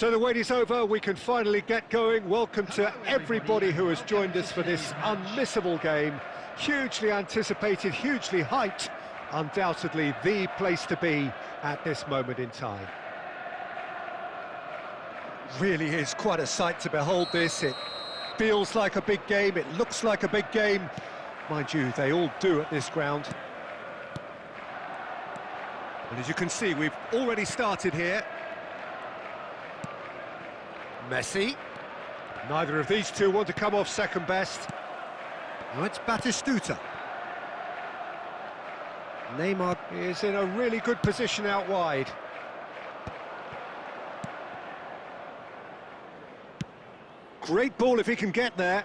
So the wait is over, we can finally get going. Welcome to everybody who has joined us for this unmissable game. Hugely anticipated, hugely hyped, undoubtedly the place to be at this moment in time. Really is quite a sight to behold this. It feels like a big game, it looks like a big game. Mind you, they all do at this ground. And as you can see, we've already started here. Messi. Neither of these two want to come off second best. Now it's Batistuta. Neymar is in a really good position out wide. Great ball if he can get there.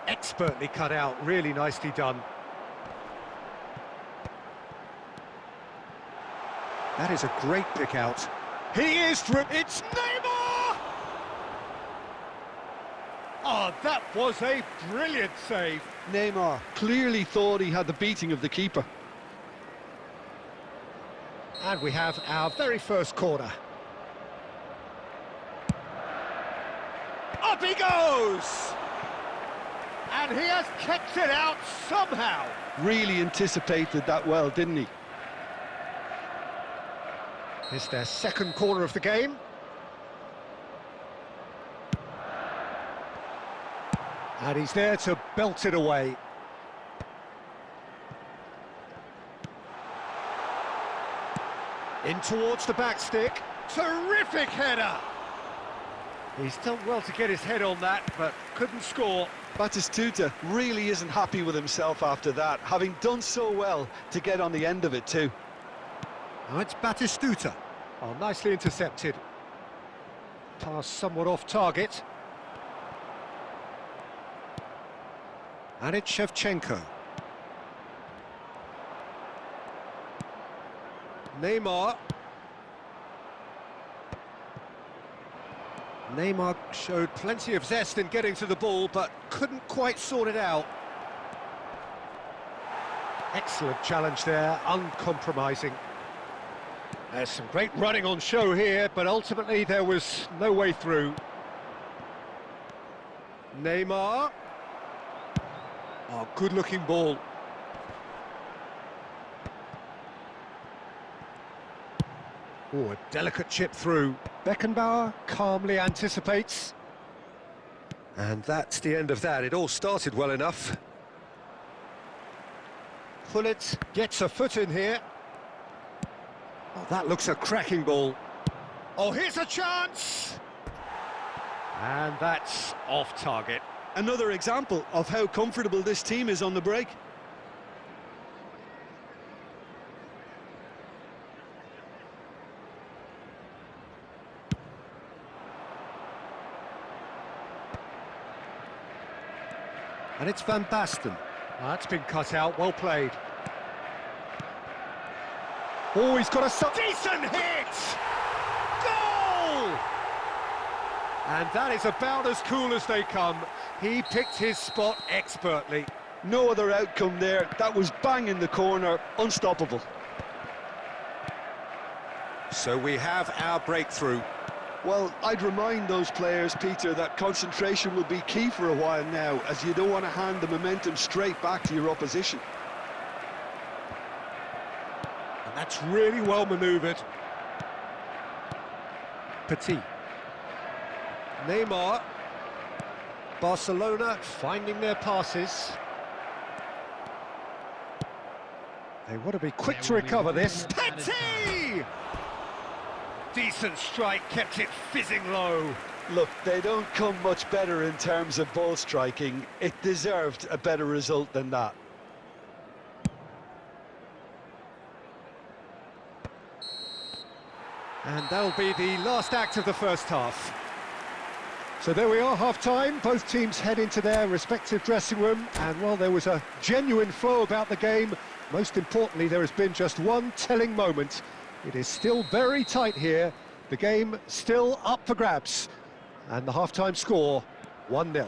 Expertly cut out, really nicely done. That is a great pick out. He is through. It's Neymar! Oh, that was a brilliant save. Neymar clearly thought he had the beating of the keeper. And we have our very first corner. Up he goes! And he has kept it out somehow. Really anticipated that well, didn't he? It's their second corner of the game. And he's there to belt it away. In towards the back stick. Terrific header! He's done well to get his head on that, but couldn't score. Batistuta really isn't happy with himself after that, having done so well to get on the end of it too. Now it's Batistuta. Oh, nicely intercepted. Pass somewhat off target. And it's Shevchenko. Neymar. Neymar showed plenty of zest in getting to the ball, but couldn't quite sort it out. Excellent challenge there, uncompromising. There's some great running on show here, but ultimately there was no way through. Neymar. Oh, good-looking ball. Oh, a delicate chip through. Beckenbauer calmly anticipates. And that's the end of that. It all started well enough. Pullet gets a foot in here. Oh, that looks a cracking ball. Oh, here's a chance! And that's off target. Another example of how comfortable this team is on the break. And it's Van Basten. That's been cut out, well played. Oh, he's got a decent hit! Goal! And that is about as cool as they come. He picked his spot expertly. No other outcome there. That was bang in the corner, unstoppable. So we have our breakthrough. Well, I'd remind those players, Peter, that concentration will be key for a while now, as you don't want to hand the momentum straight back to your opposition. And that's really well manoeuvred. Petit. Neymar. Barcelona finding their passes. They want to be quick to recover this. Petit! Decent strike, kept it fizzing low. Look, they don't come much better in terms of ball striking. It deserved a better result than that. And that'll be the last act of the first half. So there we are, half-time. Both teams head into their respective dressing room, and while there was a genuine flow about the game, most importantly, there has been just one telling moment. It is still very tight here. The game still up for grabs. And the half-time score, 1-0.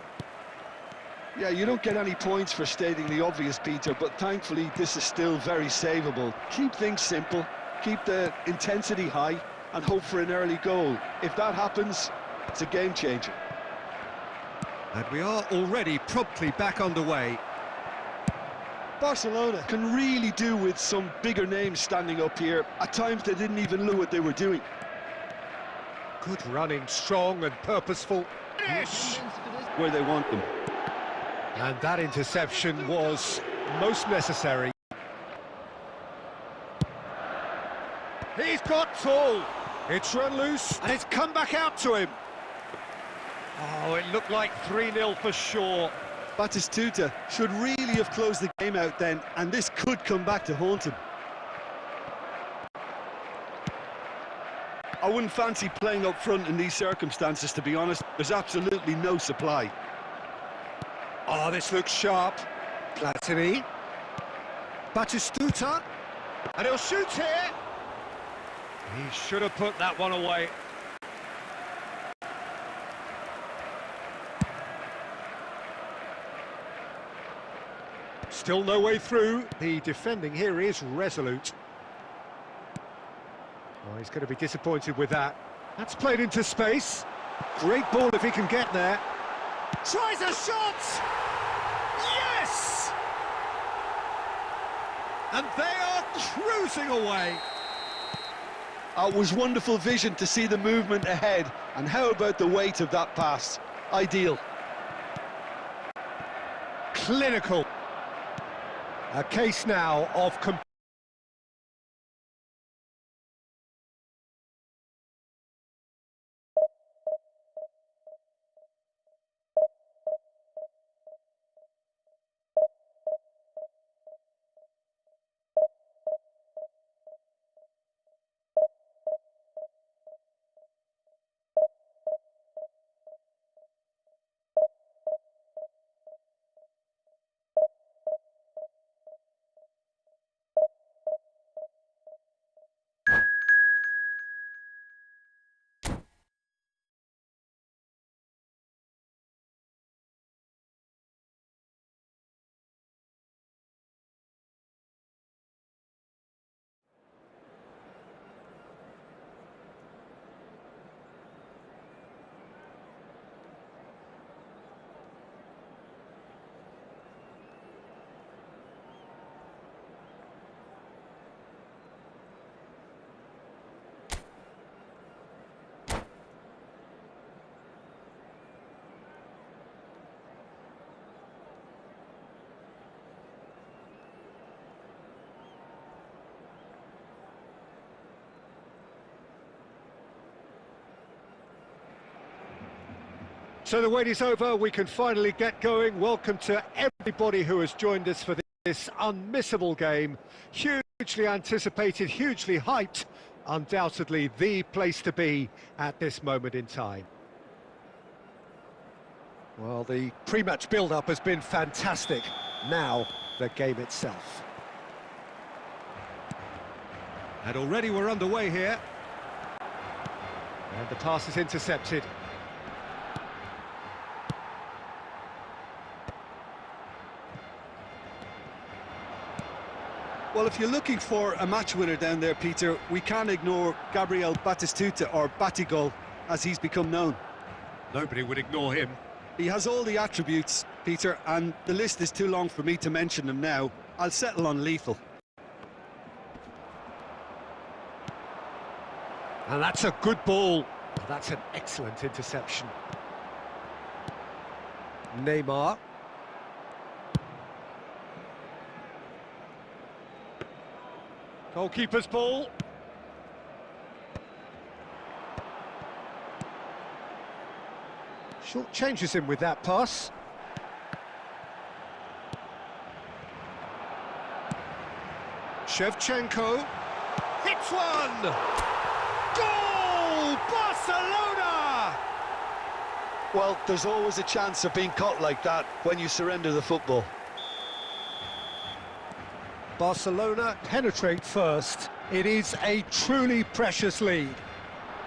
Yeah, you don't get any points for stating the obvious, Peter, but thankfully this is still very savable. Keep things simple, keep the intensity high, and hope for an early goal. If that happens, it's a game changer. And we are already promptly back underway. Barcelona can really do with some bigger names standing up here. At times they didn't even know what they were doing. Good running, strong and purposeful. Finish! Where they want them. And that interception was most necessary. He's got full. It's run loose and it's come back out to him. Oh, it looked like 3-0 for sure. Batistuta should really have closed the game out then, and this could come back to haunt him. I wouldn't fancy playing up front in these circumstances, to be honest. There's absolutely no supply. Oh, this looks sharp. Platini. Batistuta. And he'll shoot here. He should have put that one away. Still no way through. The defending here is resolute. Oh, he's going to be disappointed with that. That's played into space. Great ball if he can get there. Tries a shot! Yes! And they are cruising away. It was wonderful vision to see the movement ahead, and how about the weight of that pass? Ideal. Clinical. A case now of So the wait is over, we can finally get going. Welcome to everybody who has joined us for this unmissable game. Hugely anticipated, hugely hyped, undoubtedly the place to be at this moment in time. Well, the pre-match build-up has been fantastic. Now, the game itself. And already we're underway here. And the pass is intercepted. Well, if you're looking for a match winner down there, Peter, we can't ignore Gabriel Batistuta, or Batigol, as he's become known. Nobody would ignore him. He has all the attributes, Peter, and the list is too long for me to mention them now. I'll settle on lethal. And that's a good ball. That's an excellent interception. Neymar. Goalkeeper's ball. Short changes him with that pass. Shevchenko hits one! Goal! Barcelona! Well, there's always a chance of being caught like that when you surrender the football. Barcelona penetrate first. It is a truly precious lead.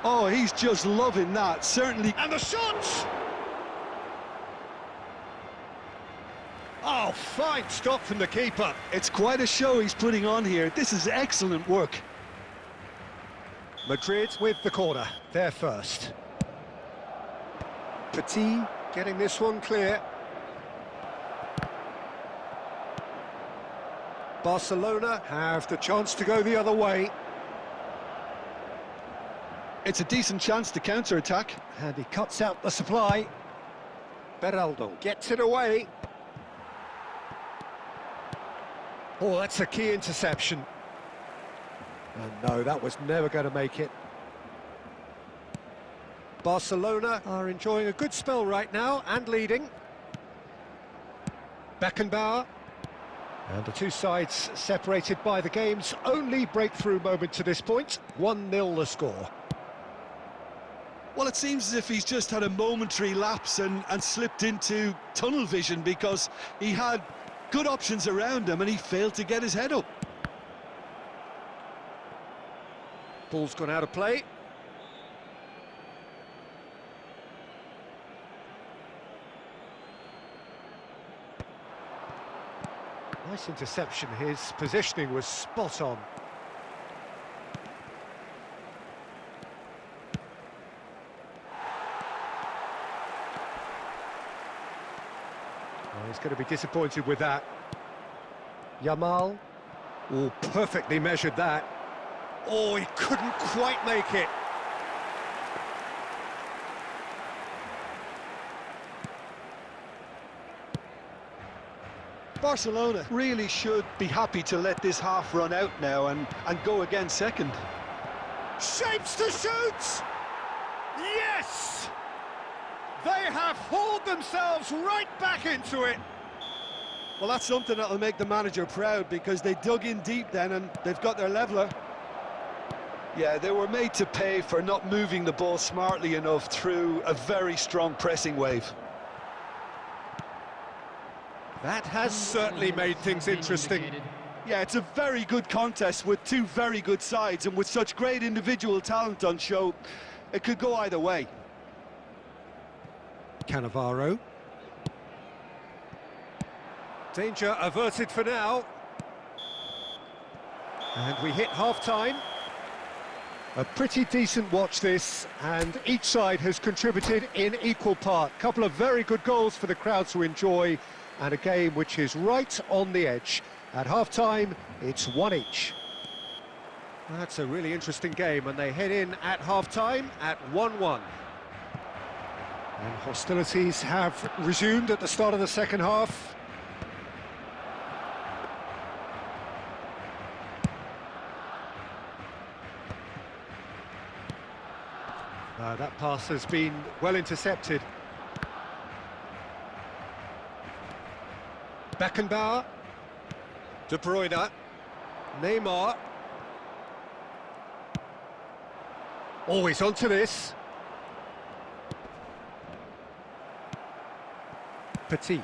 Oh, he's just loving that, certainly. And the shot! Oh, fine stop from the keeper. It's quite a show he's putting on here. This is excellent work. Madrid with the corner, they're first. Petit getting this one clear. Barcelona have the chance to go the other way. It's a decent chance to counter-attack. And he cuts out the supply. Beraldo gets it away. Oh, that's a key interception. And no, that was never going to make it. Barcelona are enjoying a good spell right now and leading. Beckenbauer. And the two sides separated by the game's only breakthrough moment to this point. 1-0 the score. Well, it seems as if he's just had a momentary lapse and slipped into tunnel vision, because he had good options around him and he failed to get his head up. Ball's gone out of play. Nice interception, his positioning was spot on. Well, he's going to be disappointed with that. Yamal. Oh, perfectly measured that. Oh, he couldn't quite make it. Barcelona really should be happy to let this half run out now and go again second. Shapes to shoot! Yes! They have hauled themselves right back into it. Well, that's something that'll make the manager proud, because they dug in deep then and they've got their leveller. Yeah, they were made to pay for not moving the ball smartly enough through a very strong pressing wave. That has certainly made things interesting. Yeah, it's a very good contest with two very good sides, and with such great individual talent on show, it could go either way. Cannavaro. Danger averted for now. And we hit half-time. A pretty decent watch this, and each side has contributed in equal part. Couple of very good goals for the crowd to enjoy, and a game which is right on the edge. At half-time, it's 1 each. That's a really interesting game, and they head in at half-time at 1-1. And hostilities have resumed at the start of the second half. That pass has been well intercepted. Beckenbauer. De Bruyne. Neymar. Oh, he's onto this. Petit.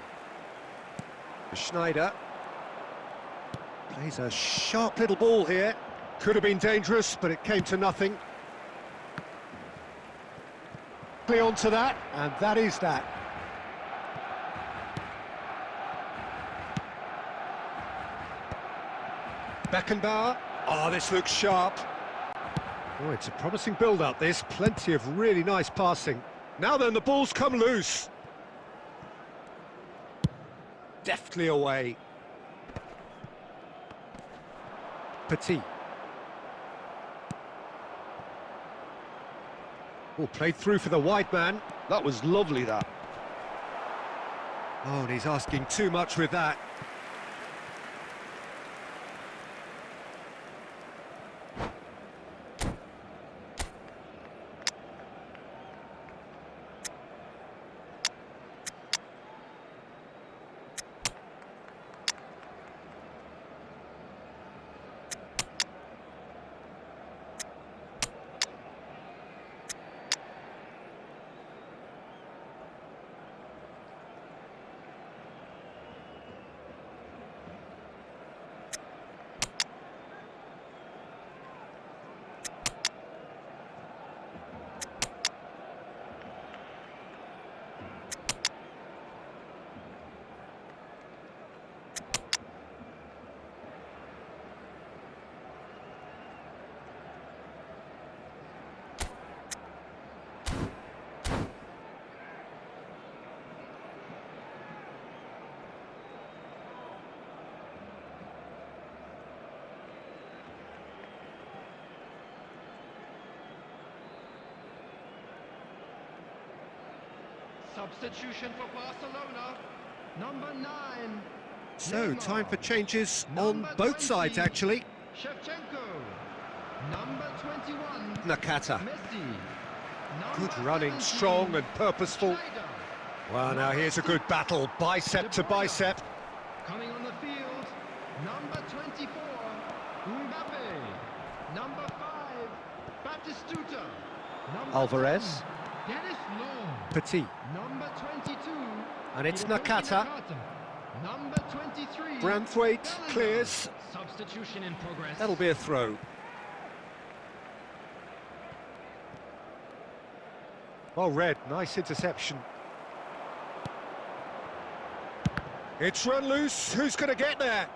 Schneider. Plays a sharp little ball here. Could have been dangerous, but it came to nothing. Onto that, and that is that. Beckenbauer. Oh, this looks sharp. Oh, it's a promising build-up, this. Plenty of really nice passing. Now then, the ball's come loose. Deftly away. Petit. Oh, played through for the wide man. That was lovely, that. Oh, and he's asking too much with that. Substitution for Barcelona. Number 9. So, Neymar. time for changes on Number both 20, sides, actually. Shevchenko. Number 21. Nakata. Messi. Good Number running, 17, strong and purposeful. Schneider. Well, now here's a good battle, bicep to bicep. Coming on the field, number 24, Mbappe. Number 5, Batistuta. Number Alvarez. 10, Dennis Law. Petit. Number 22, And it's Hiroki Nakata. Number 23, Branthwaite Bellingham. clears. Substitution in progress. That'll be a throw. Well read, nice interception. It's run loose, who's going to get there?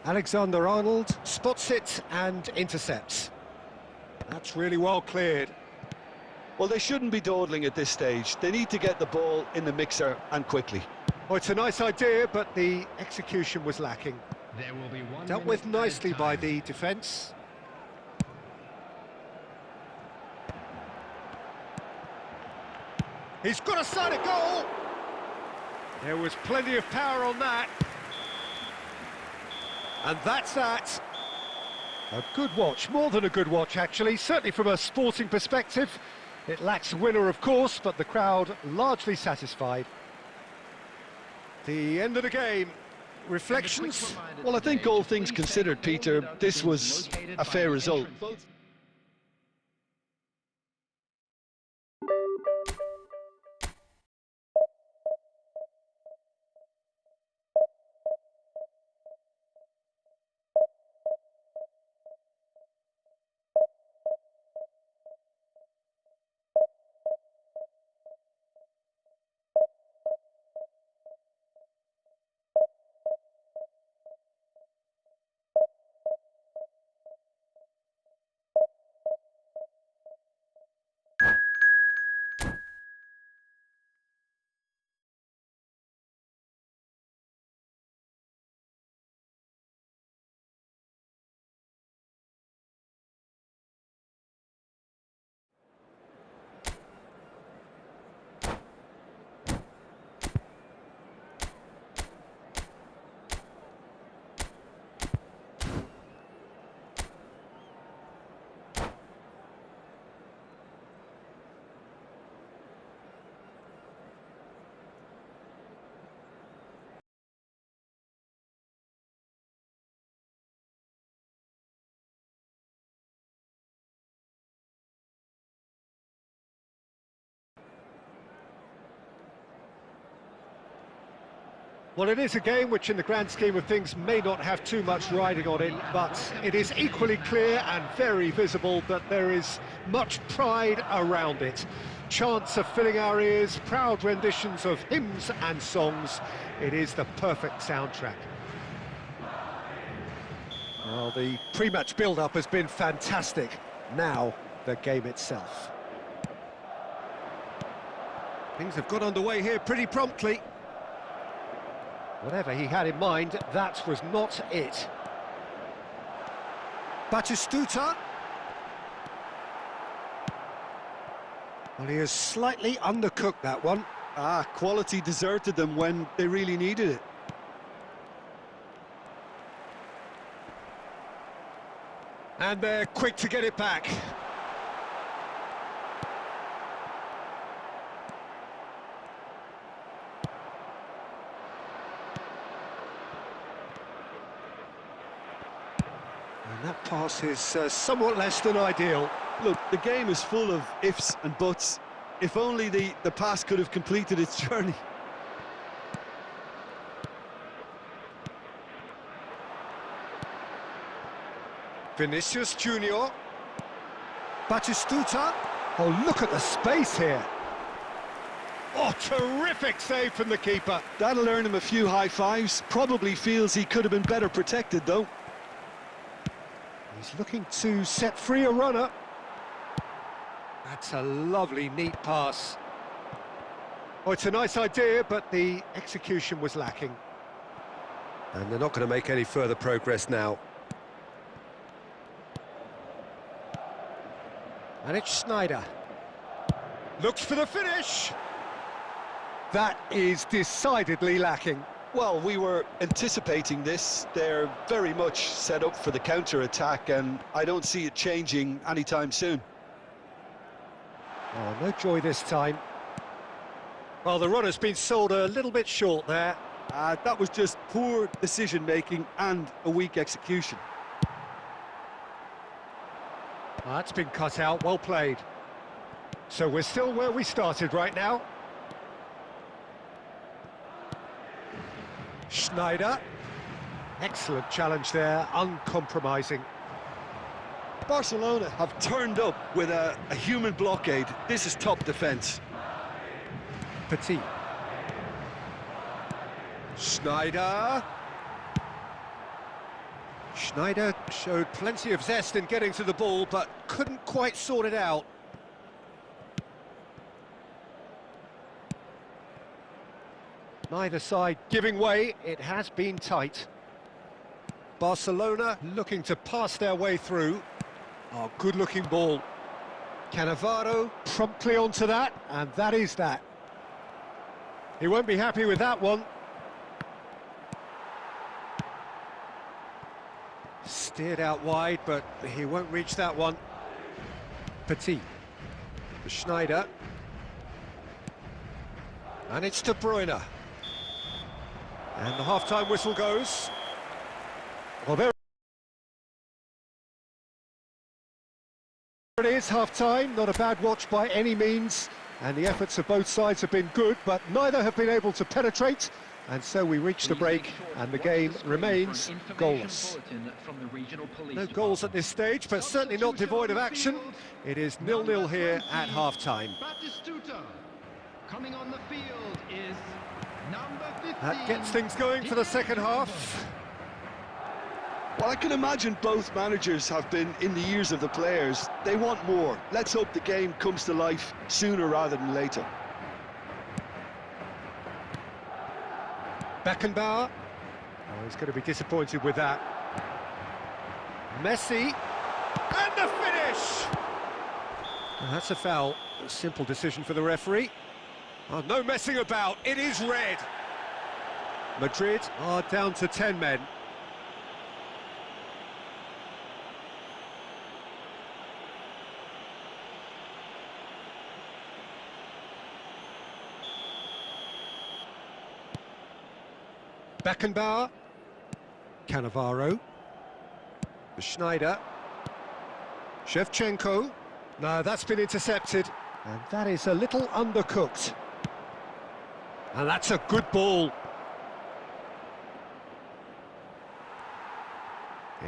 Alexander-Arnold spots it and intercepts. That's really well cleared. Well, they shouldn't be dawdling at this stage. They need to get the ball in the mixer and quickly. Well, it's a nice idea, but the execution was lacking. There will be 1 Dealt minute with nicely added by time. the defence. He's got a side of goal! There was plenty of power on that. And that's that. A good watch, more than a good watch actually, certainly from a sporting perspective. It lacks a winner, of course, but the crowd largely satisfied. The end of the game. Reflections? Well, I think all things considered, Peter, this was a fair result. Well, it is a game which in the grand scheme of things may not have too much riding on it, but it is equally clear and very visible that there is much pride around it. Chants are filling our ears, proud renditions of hymns and songs. It is the perfect soundtrack. Well, the pre-match build-up has been fantastic. Now, the game itself. Things have got underway here pretty promptly. Whatever he had in mind, that was not it. Batistuta. Well, he has slightly undercooked that one. Quality deserted them when they really needed it. And they're quick to get it back. And that pass is somewhat less than ideal. Look, the game is full of ifs and buts. If only the pass could have completed its journey. Vinicius Junior. Batistuta. Oh, look at the space here. Oh, terrific save from the keeper. That'll earn him a few high fives. Probably feels he could have been better protected, though. He's looking to set free a runner. That's a lovely, neat pass. Oh, it's a nice idea, but the execution was lacking. And they're not going to make any further progress now. And it's Schneider. Looks for the finish. That is decidedly lacking. Well, we were anticipating this. They're very much set up for the counter-attack, and I don't see it changing anytime soon. Oh, no joy this time. Well, the runner's been sold a little bit short there. That was just poor decision-making and a weak execution. That's been cut out, well played. So we're still where we started right now. Schneider. Excellent challenge there, uncompromising. Barcelona have turned up with a human blockade. This is top defence. Petit. Schneider. Schneider showed plenty of zest in getting to the ball, but couldn't quite sort it out. Neither side giving way, it has been tight. Barcelona looking to pass their way through. Oh, good-looking ball. Cannavaro promptly onto that, and that is that. He won't be happy with that one. Steered out wide, but he won't reach that one. Petit. Schneider. And it's De Bruyne. And the half-time whistle goes. Well, there it is, half-time. Not a bad watch by any means. And the efforts of both sides have been good, but neither have been able to penetrate. And so we reach the break, and the game remains goalless. No goals at this stage, but certainly not devoid of action. It is 0-0 here at half-time. Coming on the field is number 15. That gets things going for the second half. Well, I can imagine both managers have been in the ears of the players. They want more. Let's hope the game comes to life sooner rather than later. Beckenbauer. Oh, he's going to be disappointed with that. Messi. And the finish! Well, that's a foul. A simple decision for the referee. Oh, no messing about. It is red. Madrid are down to 10 men. Beckenbauer. Cannavaro. Schneider. Shevchenko. No, that's been intercepted. And that is a little undercooked. And that's a good ball.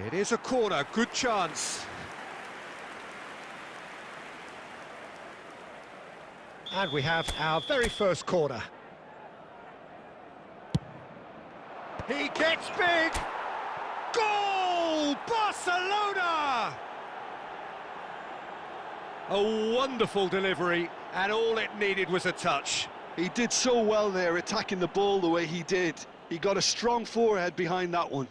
It is a corner, good chance. And we have our very first corner. He gets big! Goal! Barcelona! A wonderful delivery, and all it needed was a touch. He did so well there, attacking the ball the way he did. He got a strong forehead behind that one.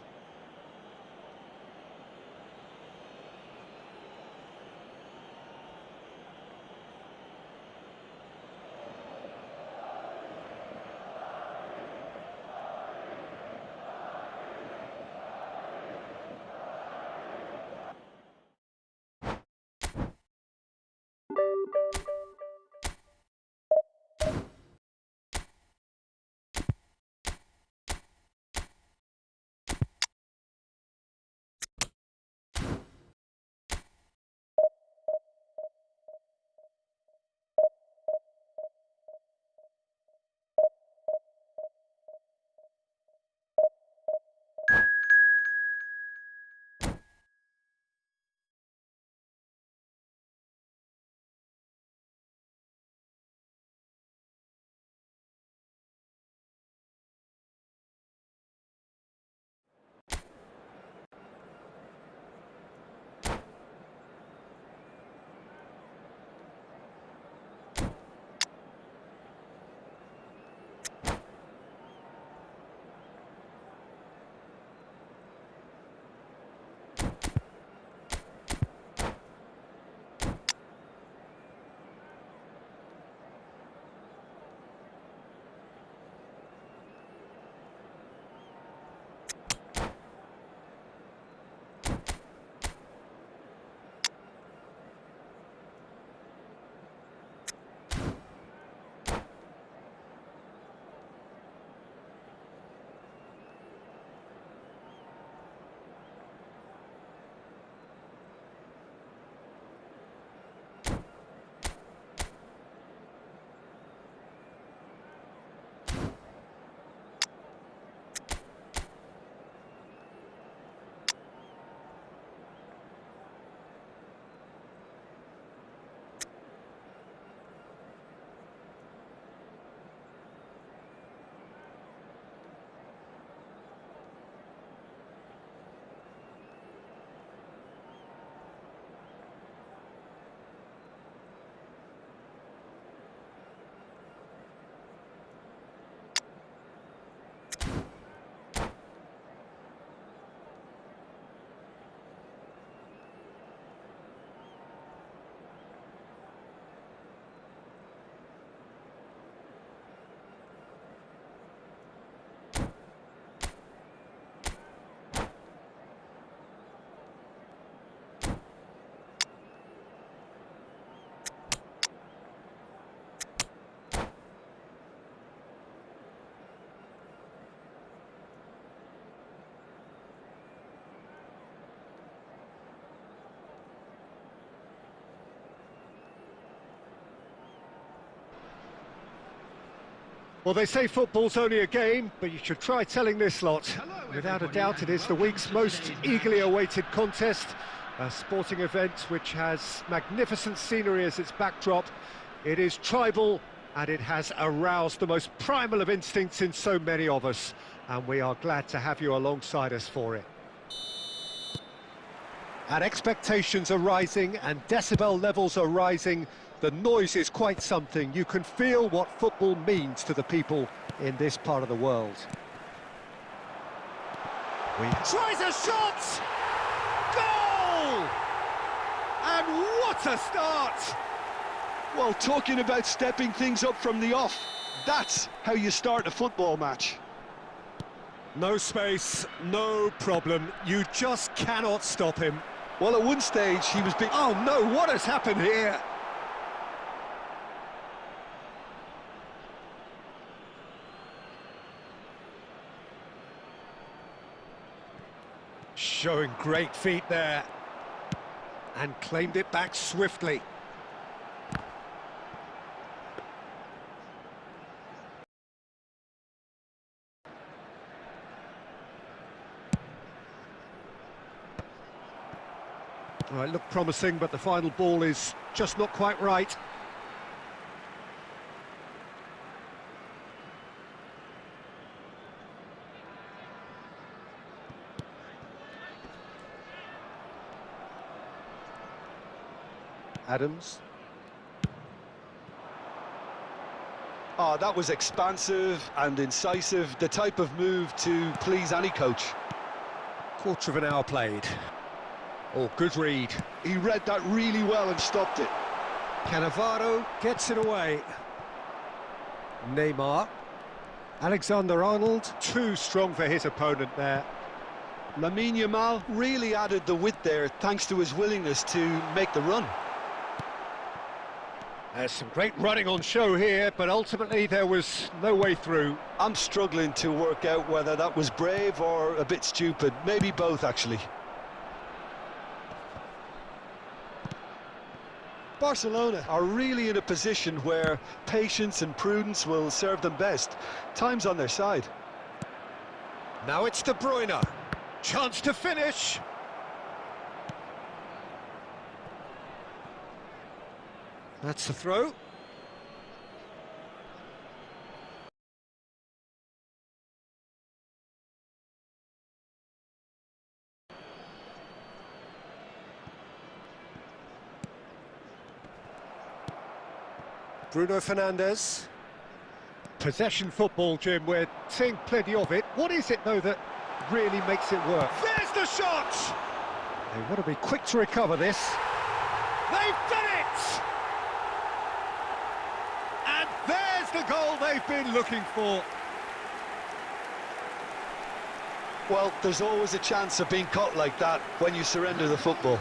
Well, they say football's only a game, but you should try telling this lot. Hello, Without a everybody, doubt, it is the welcome week's to most today's eagerly match. awaited contest. A sporting event which has magnificent scenery as its backdrop. It is tribal, and it has aroused the most primal of instincts in so many of us. And we are glad to have you alongside us for it. And expectations are rising, and decibel levels are rising. The noise is quite something. You can feel what football means to the people in this part of the world. Tries a shot! Goal! And what a start! Well, talking about stepping things up from the off, that's how you start a football match. No space, no problem. You just cannot stop him. Well, at one stage, he was being... Oh no, what has happened here? Showing great feet there. And claimed it back swiftly. Well, it looked promising, but the final ball is just not quite right. Adams. Oh, that was expansive and incisive, the type of move to please any coach. Quarter of an hour played. Oh, good read. He read that really well and stopped it. Cannavaro gets it away. Neymar. Alexander-Arnold, too strong for his opponent there. Lamine Yamal really added the width there thanks to his willingness to make the run. There's some great running on show here, but ultimately there was no way through. I'm struggling to work out whether that was brave or a bit stupid. Maybe both, actually. Barcelona are really in a position where patience and prudence will serve them best. Time's on their side. Now it's De Bruyne. Chance to finish. That's the throw. Bruno Fernandes. Possession football, Jim, we're seeing plenty of it. What is it, though, that really makes it work? There's the shot! They want to be quick to recover this. They've done it! And there's the goal they've been looking for. Well, there's always a chance of being caught like that when you surrender the football.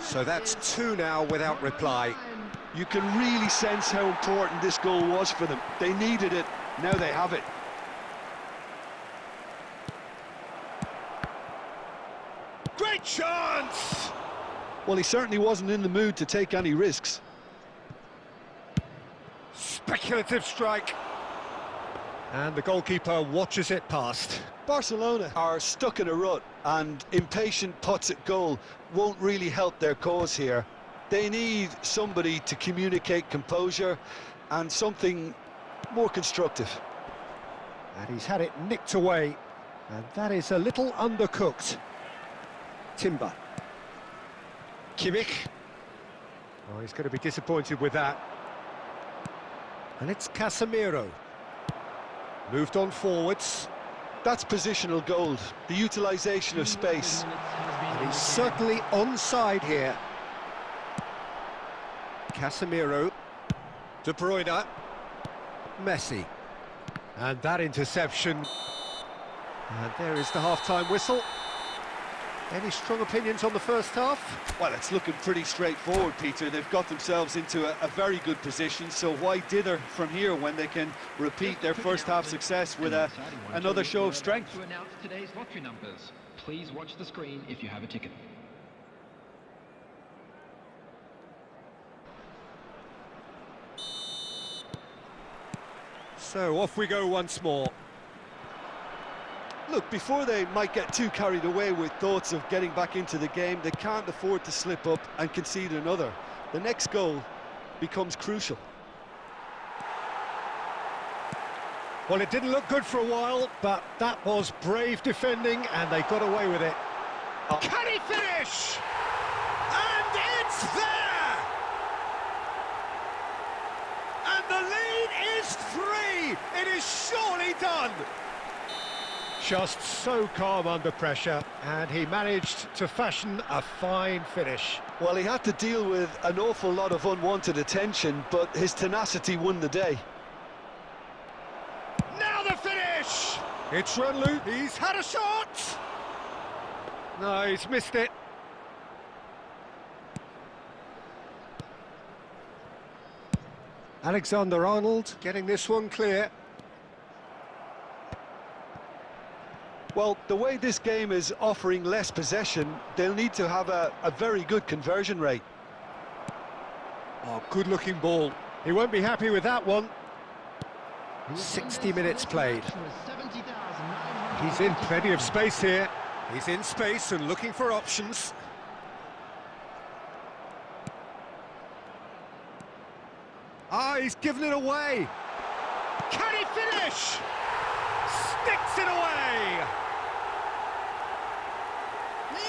So that's two now without reply. You can really sense how important this goal was for them. They needed it, now they have it. Great chance! Well, he certainly wasn't in the mood to take any risks. Speculative strike. And the goalkeeper watches it past. Barcelona are stuck in a rut, and impatient putts at goal won't really help their cause here. They need somebody to communicate composure and something more constructive. And he's had it nicked away, and that is a little undercooked. Timber. Kimmich. Oh, he's going to be disappointed with that. And it's Casemiro. Moved on forwards. That's positional gold, the utilisation of space. And he's certainly onside here. Casemiro. De Bruyne. Messi. And that interception. And there is the half-time whistle. Any strong opinions on the first half? Well, it's looking pretty straightforward, Peter. They've got themselves into a very good position, so why dither from here when they can repeat their first half success with another show of strength? To announce today's lottery numbers, please watch the screen if you have a ticket. So off we go once more. Look, before they might get too carried away with thoughts of getting back into the game, they can't afford to slip up and concede another. The next goal becomes crucial. Well, it didn't look good for a while, but that was brave defending, and they got away with it. Oh. Can he finish? And it's there! And the lead is 3! It is surely done! Just so calm under pressure, and he managed to fashion a fine finish. Well, he had to deal with an awful lot of unwanted attention, but his tenacity won the day. Now the finish! It's run loose. He's had a shot! No, he's missed it. Alexander-Arnold getting this one clear. Well, the way this game is offering less possession, they'll need to have a very good conversion rate. Oh, good-looking ball. He won't be happy with that one. 60 minutes played. He's in plenty of space here. He's in space and looking for options. Ah, he's given it away. Can he finish? Sticks it away.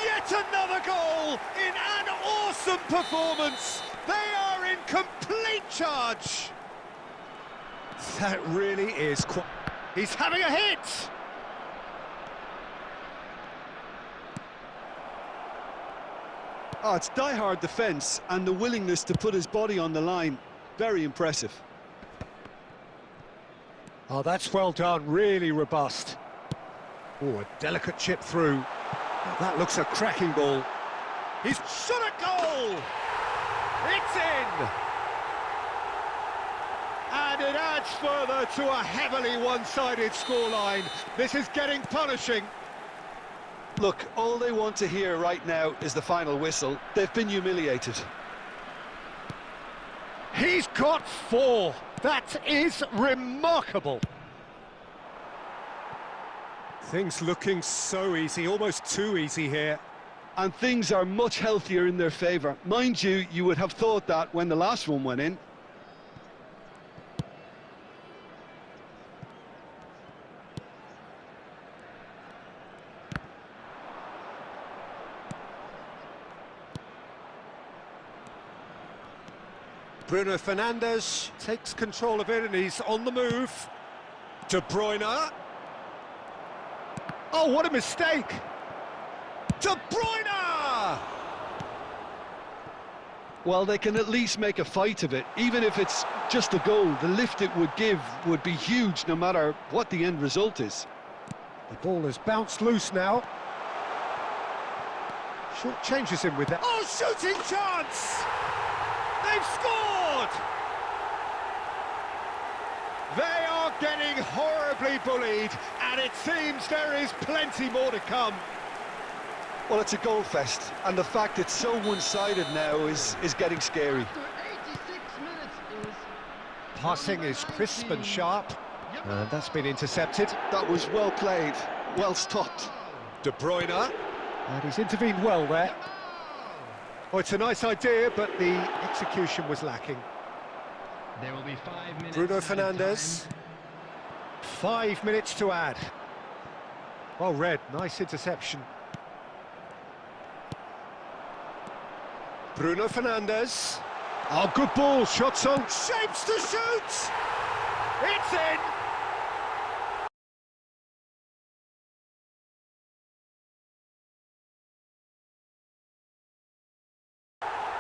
Yet another goal in an awesome performance. They are in complete charge. That really is quite... He's having a hit! Oh, it's die-hard defence and the willingness to put his body on the line. Very impressive. Oh, that's well done, really robust. Oh, a delicate chip through. Oh, that looks a cracking ball. He's shot a goal! It's in! And it adds further to a heavily one-sided scoreline. This is getting punishing. Look, all they want to hear right now is the final whistle. They've been humiliated. He's got 4. That is remarkable. Things looking so easy, almost too easy here. And things are much healthier in their favour. Mind you, you would have thought that when the last one went in. Bruno Fernandes takes control of it and he's on the move. De Bruyne. Oh, what a mistake! De Bruyne! Well, they can at least make a fight of it. Even if it's just a goal, the lift it would give would be huge no matter what the end result is. The ball has bounced loose now. Short changes him with that. Oh, shooting chance! They've scored! They are getting horribly bullied, and it seems there is plenty more to come. Well, it's a goal fest, and the fact it's so one-sided now is getting scary. Passing is crisp and sharp, and that's been intercepted. That was well played, well stopped. De Bruyne, and he's intervened well there. Oh, it's a nice idea, but the execution was lacking. There will be 5 minutes. Bruno Fernandes. 5 minutes to add. Well read, nice interception. Bruno Fernandes. Oh, good ball, shots on, shapes to shoot! It's in!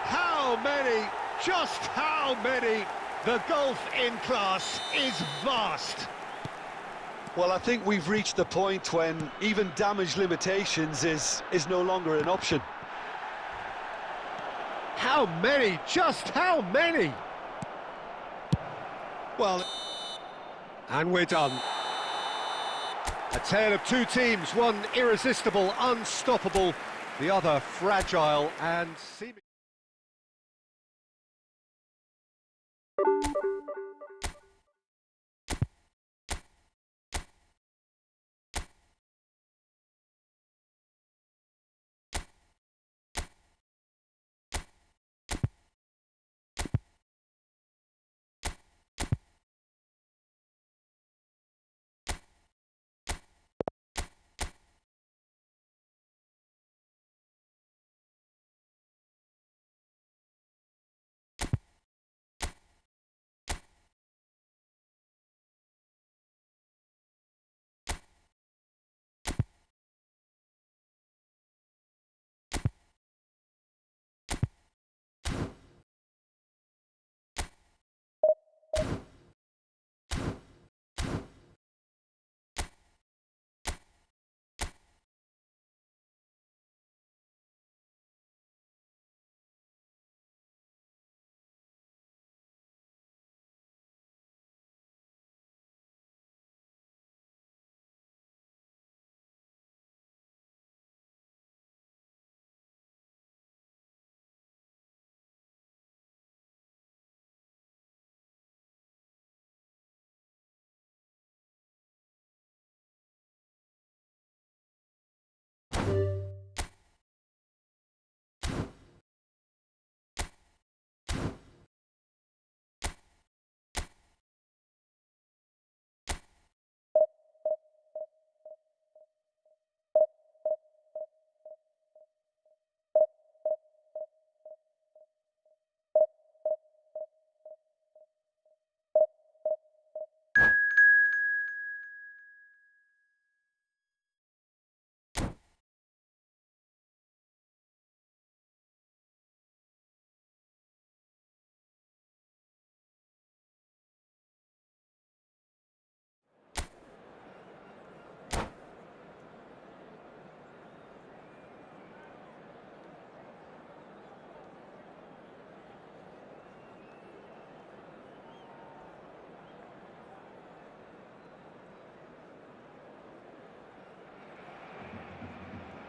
How many? Just how many? The gulf in class is vast. Well, I think we've reached the point when even damage limitations is no longer an option. How many? Just how many? Well, and we're done. A tale of two teams, one irresistible, unstoppable, the other fragile and seemingly...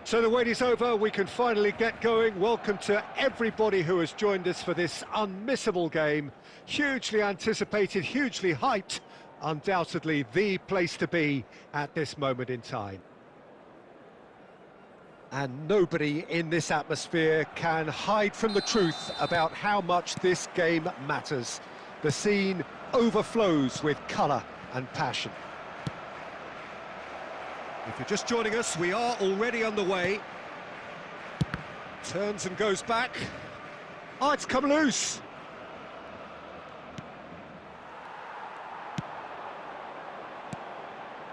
So the wait is over, we can finally get going. Welcome to everybody who has joined us for this unmissable game. Hugely anticipated, hugely hyped, undoubtedly the place to be at this moment in time. And nobody in this atmosphere can hide from the truth about how much this game matters. The scene overflows with colour and passion. If you're just joining us, we are already underway. Turns and goes back. Oh, it's come loose.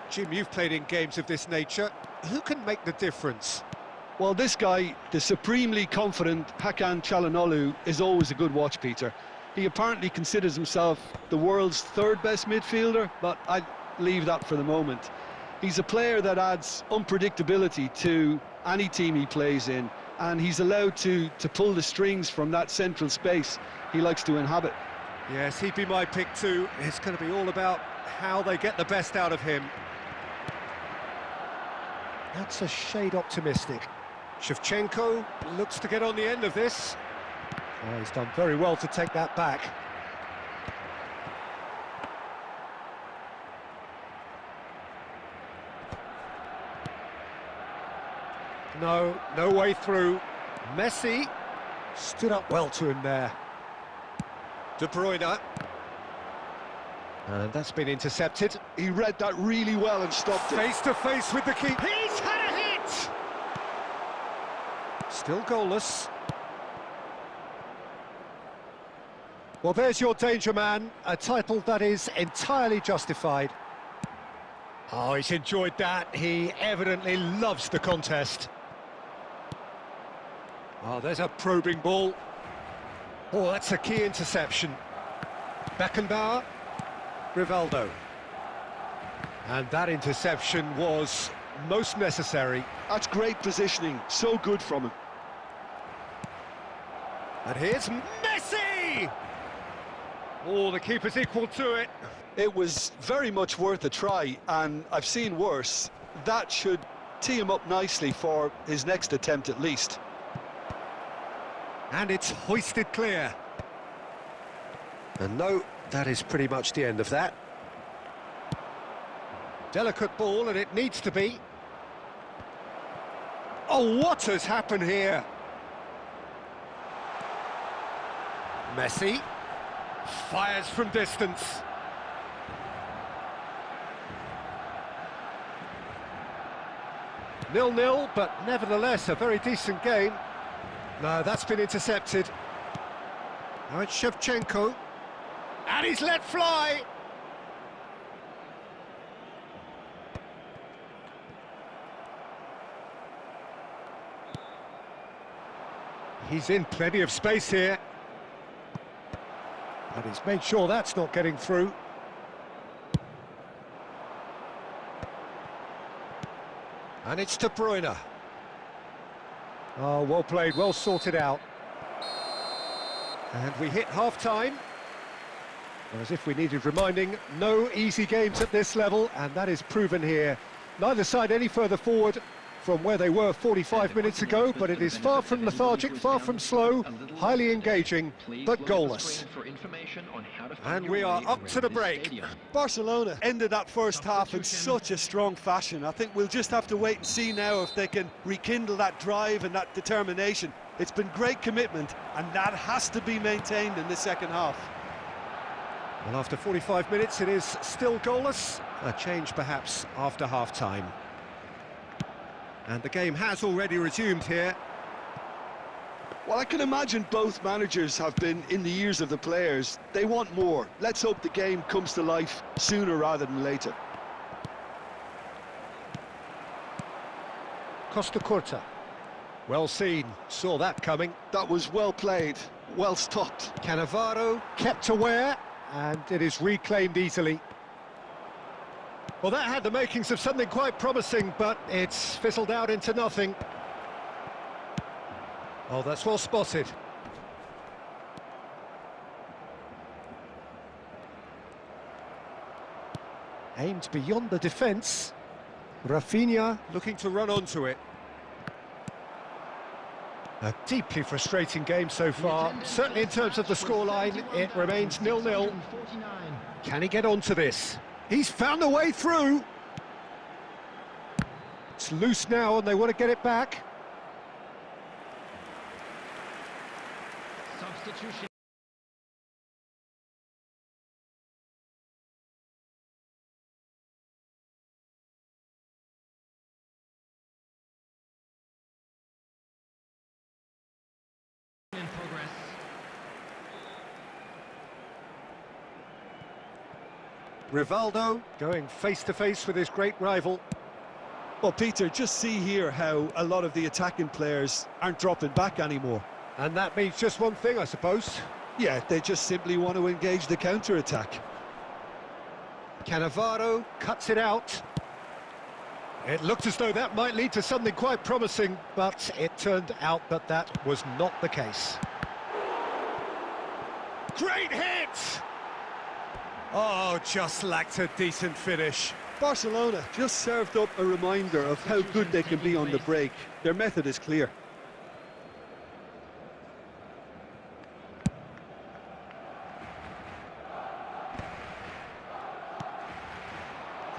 Jim, you've played in games of this nature. Who can make the difference? Well, this guy, the supremely confident Hakan Çalhanoğlu, is always a good watch, Peter. He apparently considers himself the world's third best midfielder, but I'd leave that for the moment. He's a player that adds unpredictability to any team he plays in, and he's allowed to pull the strings from that central space he likes to inhabit. Yes, he'd be my pick too. It's going to be all about how they get the best out of him. That's a shade optimistic. Shevchenko looks to get on the end of this. Oh, he's done very well to take that back. No way through. Messi stood up well to him there. De Bruyne. And that's been intercepted. He read that really well and stopped it. Face to face with the keeper. He's had a hit! Still goalless. Well, there's your danger man, a title that is entirely justified. Oh, he's enjoyed that. He evidently loves the contest. Oh, there's a probing ball. Oh, that's a key interception. Beckenbauer, Rivaldo. And that interception was most necessary. That's great positioning, so good from him. And here's Messi! Oh, the keeper's equal to it. It was very much worth a try, and I've seen worse. That should tee him up nicely for his next attempt at least. And it's hoisted clear. And no, that is pretty much the end of that. Delicate ball, and it needs to be. Oh, what has happened here? Messi fires from distance. Nil-nil, but nevertheless a very decent game. No, that's been intercepted. Now it's Shevchenko. And he's let fly! He's in plenty of space here. And he's made sure that's not getting through. And it's De Bruyne. Oh, well played, well sorted out. And we hit half-time. As if we needed reminding, no easy games at this level, and that is proven here. Neither side any further forward from where they were 45 minutes ago, but it is far from lethargic, far from slow, highly engaging, but goalless. And we are up to the break. Barcelona ended that first half in such a strong fashion. I think we'll just have to wait and see now if they can rekindle that drive and that determination. It's been great commitment, and that has to be maintained in the second half. Well, after 45 minutes, it is still goalless. A change, perhaps, after half-time. And the game has already resumed here. Well, I can imagine both managers have been in the ears of the players. They want more. Let's hope the game comes to life sooner rather than later. Costa Curta. Well seen, saw that coming. That was well played, well stopped. Cannavaro kept aware, and it is reclaimed easily. Well, that had the makings of something quite promising, but it's fizzled out into nothing. Oh, that's well spotted. Aimed beyond the defence. Rafinha looking to run onto it. A deeply frustrating game so far. Certainly in terms of the scoreline, it remains 0-0. Can he get onto this? He's found a way through. It's loose now and they want to get it back. Substitution. In progress. Rivaldo going face-to-face with his great rival. Well, Peter, just see here how a lot of the attacking players aren't dropping back anymore. And that means just one thing, I suppose. Yeah, they just simply want to engage the counter-attack. Cannavaro cuts it out. It looked as though that might lead to something quite promising, but it turned out that that was not the case. Great hit! Oh, just lacked a decent finish. Barcelona just served up a reminder of how good they can be on the break. Their method is clear.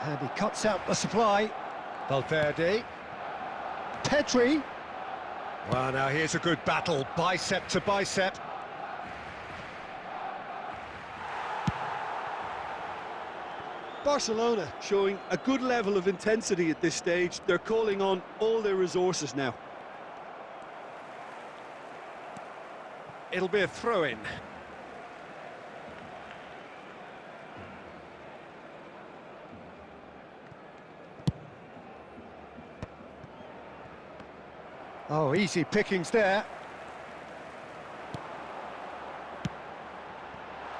And he cuts out the supply. Valverde. Pedri. Well, now here's a good battle, bicep to bicep. Barcelona showing a good level of intensity at this stage. They're calling on all their resources now. It'll be a throw-in. Oh, easy pickings there.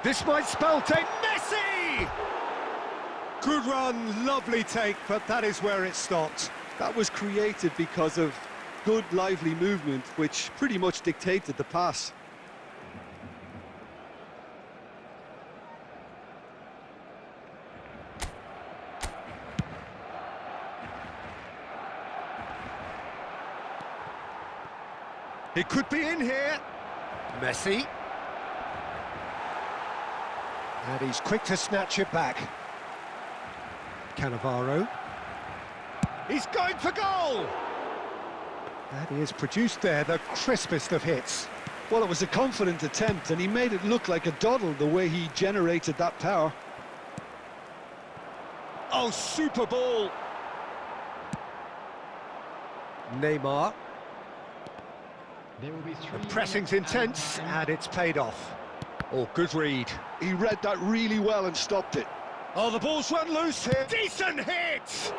This might spell take. Messi! Good run, lovely take, but that is where it stopped. That was created because of good, lively movement, which pretty much dictated the pass. He could be in here. Messi. And he's quick to snatch it back. Cannavaro. He's going for goal! And he has produced there the crispest of hits. Well, it was a confident attempt, and he made it look like a doddle the way he generated that power. Oh, super ball! Neymar. The pressing's intense, and it's paid off. Oh, good read. He read that really well and stopped it. Oh, the ball's run loose here. Decent hit!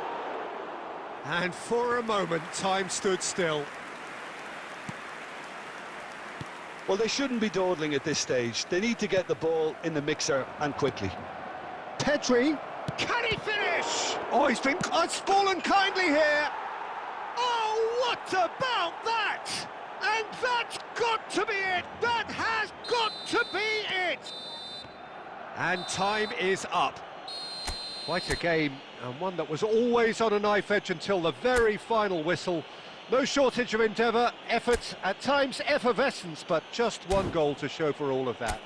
And for a moment, time stood still. Well, they shouldn't be dawdling at this stage. They need to get the ball in the mixer and quickly. Pedri. Can he finish? Oh, it's fallen kindly here. Oh, what about that? And that's got to be it! That has got to be it! And time is up. Quite a game, and one that was always on a knife edge until the very final whistle. No shortage of endeavour, effort, at times effervescence, but just one goal to show for all of that.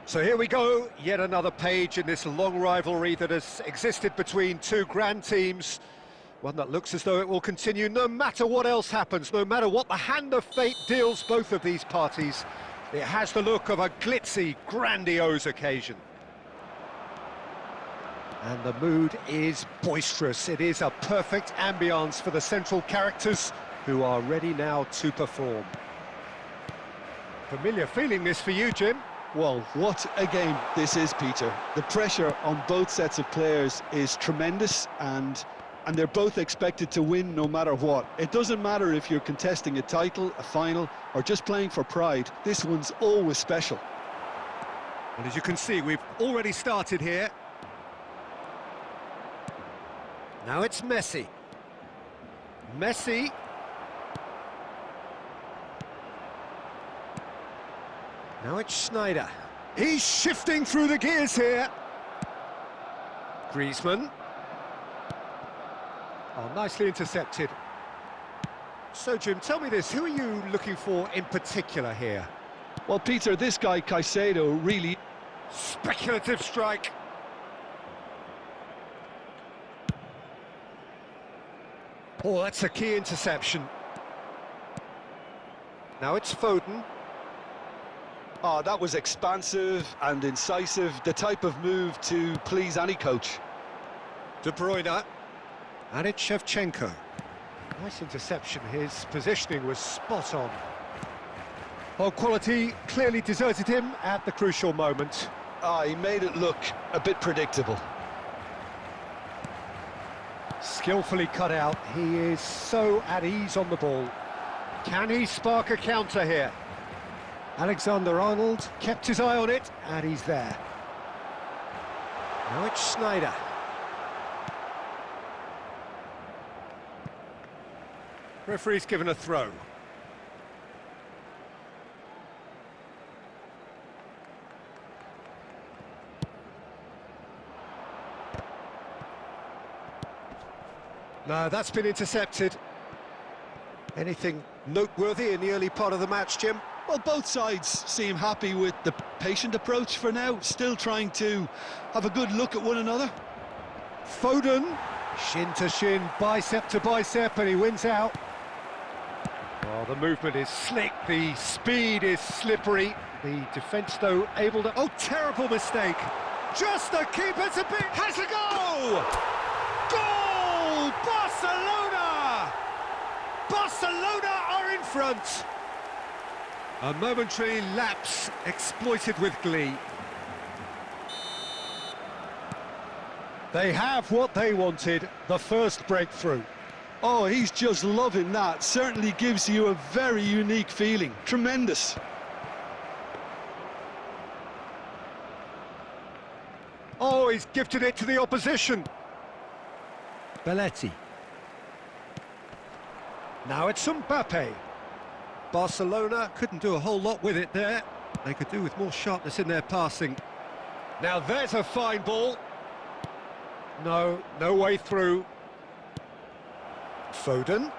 So here we go, yet another page in this long rivalry that has existed between two grand teams. One that looks as though it will continue no matter what else happens, no matter what the hand of fate deals both of these parties. It has the look of a glitzy, grandiose occasion. And the mood is boisterous. It is a perfect ambience for the central characters who are ready now to perform. Familiar feeling this for you, Jim? Well, what a game this is, Peter. The pressure on both sets of players is tremendous, and they're both expected to win no matter what. It doesn't matter if you're contesting a title, a final, or just playing for pride. This one's always special. And as you can see, we've already started here. Now it's Messi. Messi. Now it's Schneider. He's shifting through the gears here. Griezmann. Oh, nicely intercepted. So, Jim, tell me this, who are you looking for in particular here? Well, Peter, this guy, Caicedo, really... Speculative strike. Oh, that's a key interception. Now it's Foden. Oh, that was expansive and incisive, the type of move to please any coach. De Bruyne. And it's Shevchenko. Nice interception, his positioning was spot on. Well, quality clearly deserted him at the crucial moment. Ah, he made it look a bit predictable. Skillfully cut out, he is so at ease on the ball. Can he spark a counter here? Alexander-Arnold kept his eye on it, and he's there. Now it's Schneider. Referee's given a throw. No, that's been intercepted. Anything noteworthy in the early part of the match, Jim? Well, both sides seem happy with the patient approach for now, still trying to have a good look at one another. Foden, shin to shin, bicep to bicep, and he wins out. Oh, the movement is slick, the speed is slippery. The defence, though, able to... Oh, terrible mistake! Just the keeper's a bit... Has a goal! Goal! Barcelona! Barcelona are in front! A momentary lapse exploited with glee. They have what they wanted, the first breakthrough. Oh, he's just loving that. Certainly gives you a very unique feeling. Tremendous. Oh, he's gifted it to the opposition. Belletti. Now it's Mbappe. Barcelona couldn't do a whole lot with it there. They could do with more sharpness in their passing. Now there's a fine ball. No way through. Foden.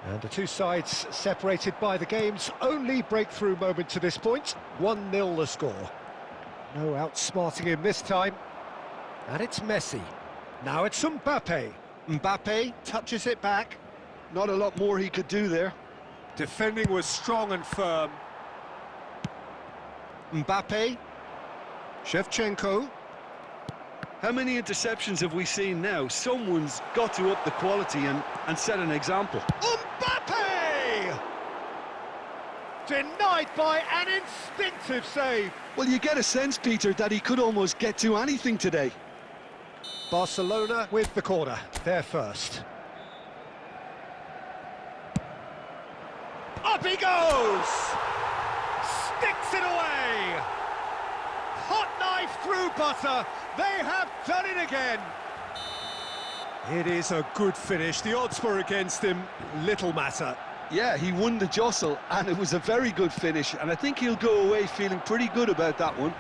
And the two sides separated by the game's only breakthrough moment to this point. 1-0 the score. No outsmarting him this time. And it's Messi. Now it's Mbappe. Mbappe touches it back. Not a lot more he could do there. Defending was strong and firm. Mbappe. Shevchenko. How many interceptions have we seen now? Someone's got to up the quality and set an example. Mbappe! Denied by an instinctive save. Well, you get a sense, Peter, that he could almost get to anything today. Barcelona with the corner, they're first. Up he goes! Sticks it away! Hot knife through butter, they have done it again! It is a good finish, the odds were against him, little matter. Yeah, he won the jostle, and it was a very good finish, and I think he'll go away feeling pretty good about that one.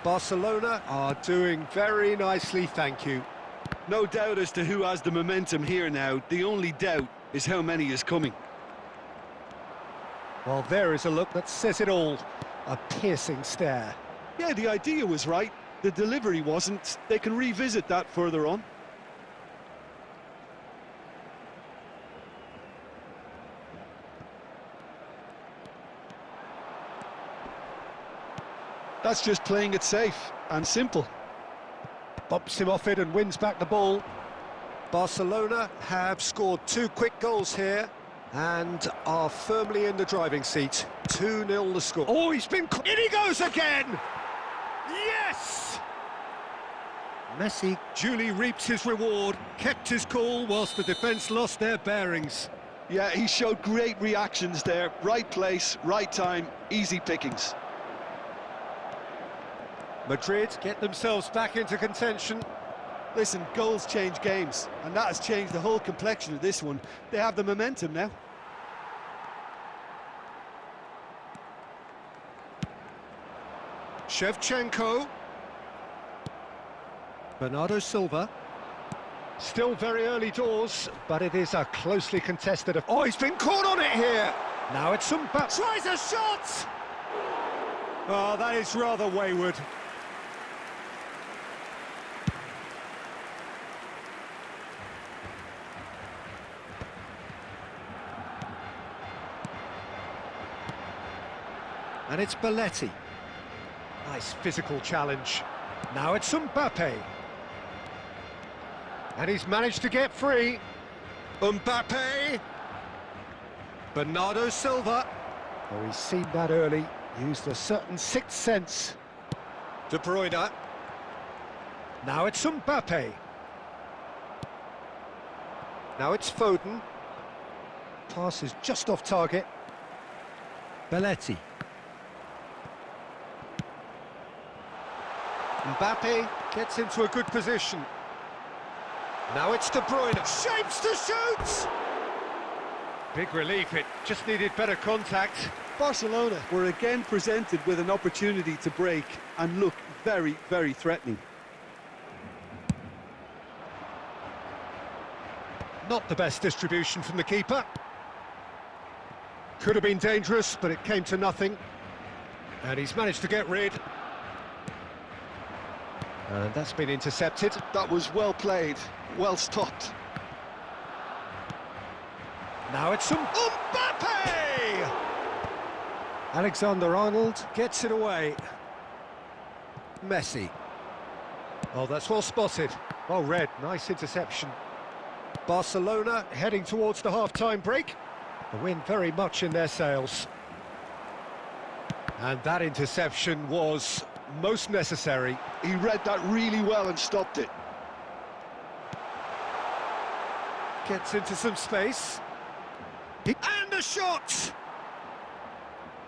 Barcelona are doing very nicely, thank you. No doubt as to who has the momentum here now. The only doubt is how many is coming. Well, there is a look that says it all. A piercing stare. Yeah, the idea was right. The delivery wasn't. They can revisit that further on. That's just playing it safe and simple. Bumps him off it and wins back the ball. Barcelona have scored 2 quick goals here and are firmly in the driving seat. 2-0 the score. Oh, he's been... In he goes again! Yes! Messi duly reaps his reward, kept his cool whilst the defence lost their bearings. Yeah, he showed great reactions there. Right place, right time, easy pickings. Madrid get themselves back into contention. Listen, goals change games, and that has changed the whole complexion of this one. They have the momentum now. Shevchenko. Bernardo Silva. Still very early doors, but it is a closely contested... Oh, he's been caught on it here! Now it's Mbappe. Tries a shot! Oh, that is rather wayward. And it's Belletti. Nice physical challenge. Now it's Mbappe. And he's managed to get free. Mbappe! Bernardo Silva. Oh, he's seen that early. Used a certain sixth sense. De Bruyne. Now it's Mbappe. Now it's Foden. Pass is just off target. Belletti. Mbappe gets into a good position. Now it's De Bruyne. Shapes to shoot! Big relief, it just needed better contact. Barcelona were again presented with an opportunity to break and look very, very threatening. Not the best distribution from the keeper. Could have been dangerous, but it came to nothing. And he's managed to get rid. And that's been intercepted. That was well played, well stopped. Now it's Mbappe! Alexander-Arnold gets it away. Messi. Oh, that's well spotted. Well read, nice interception. Barcelona heading towards the half-time break. The win very much in their sails. And that interception was most necessary. He read that really well and stopped it. Gets into some space. And a shot!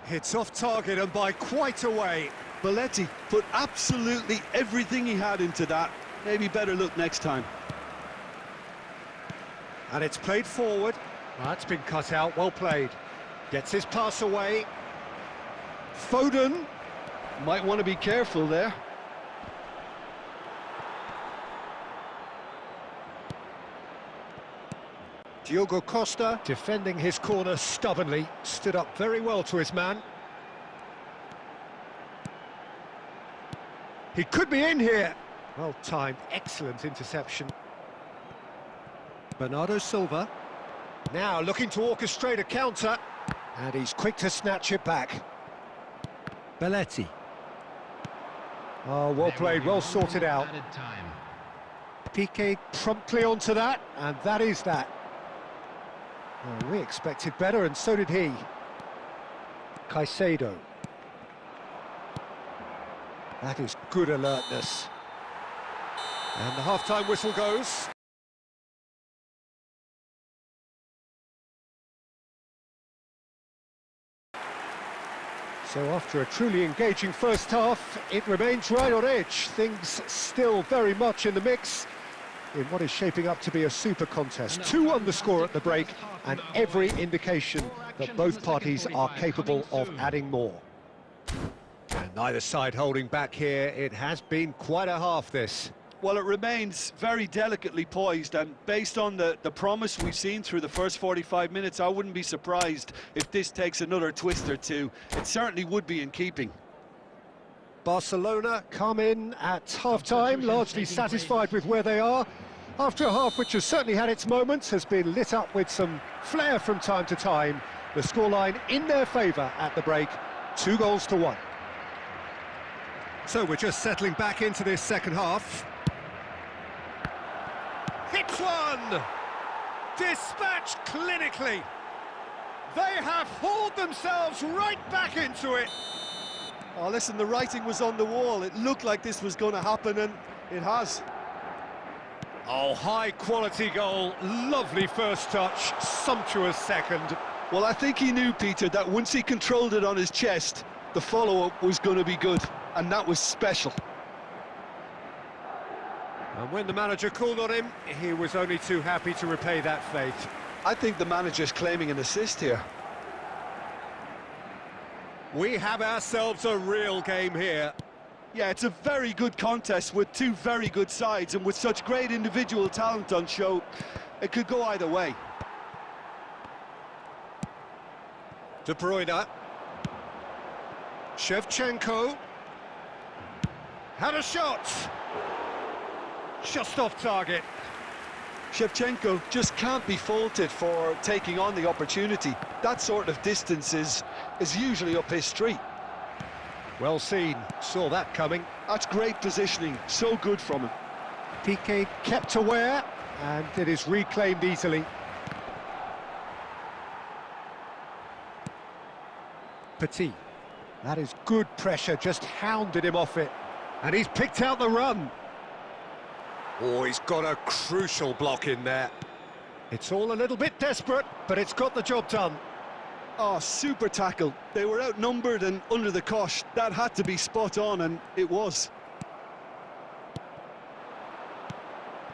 Hits off target and by quite a way. Belletti put absolutely everything he had into that. Maybe better look next time. And it's played forward. That's been cut out, well played. Gets his pass away. Foden. Might want to be careful there. Diogo Costa defending his corner stubbornly, stood up very well to his man. He could be in here. Well timed, excellent interception. Bernardo Silva. Now looking to orchestrate a counter. And he's quick to snatch it back. Belletti. Oh, well played, well sorted out. Piqué promptly onto that, and that is that. Oh, we expected better, and so did he. Caicedo. That is good alertness. And the half-time whistle goes. So after a truly engaging first half, it remains right on edge. Things still very much in the mix in what is shaping up to be a super contest. 2-1 the score at the break, and every indication that both parties are capable of adding more. And neither side holding back here. It has been quite a half, this. Well, it remains very delicately poised, and based on the promise we've seen through the first 45 minutes, I wouldn't be surprised if this takes another twist or two. It certainly would be in keeping. Barcelona come in at half-time, largely satisfied with where they are. After a half which has certainly had its moments, has been lit up with some flair from time to time. The scoreline in their favour at the break, 2-1. So we're just settling back into this second half. Hits one! Dispatched clinically. They have hauled themselves right back into it. Oh, listen, the writing was on the wall. It looked like this was going to happen, and it has. Oh, high-quality goal, lovely first touch, sumptuous second. Well, I think he knew, Peter, that once he controlled it on his chest, the follow-up was going to be good, and that was special. And when the manager called on him, he was only too happy to repay that faith. I think the manager's claiming an assist here. We have ourselves a real game here. Yeah, it's a very good contest with two very good sides, and with such great individual talent on show, it could go either way. De Bruyne. Shevchenko. Had a shot. Just off target. Shevchenko just can't be faulted for taking on the opportunity. That sort of distance is usually up his street. Well seen, saw that coming. That's great positioning, so good from him. Piqué kept aware, and it is reclaimed easily. Petit, that is good pressure, just hounded him off it. And he's picked out the run. Oh, he's got a crucial block in there. It's all a little bit desperate, but it's got the job done. Oh, super tackle. They were outnumbered and under the cosh. That had to be spot on, and it was.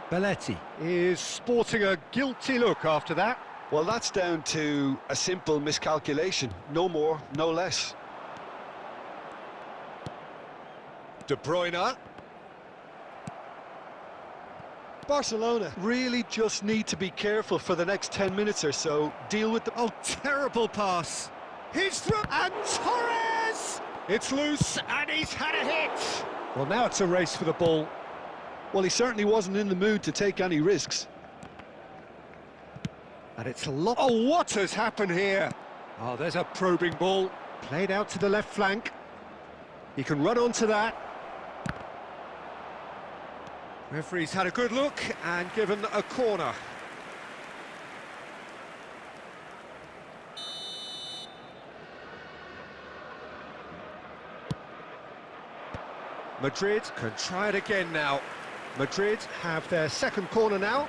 Belletti is sporting a guilty look after that. Well, that's down to a simple miscalculation. No more, no less. De Bruyne. Barcelona really just need to be careful for the next 10 minutes or so. Deal with the... Oh, terrible pass. He's through, and Torres! It's loose, and he's had a hit. Well, now it's a race for the ball. Well, he certainly wasn't in the mood to take any risks. And it's a lot... Oh, what has happened here? Oh, there's a probing ball. Played out to the left flank. He can run onto that. Referee's had a good look and given a corner. Madrid can try it again now. Madrid have their second corner now.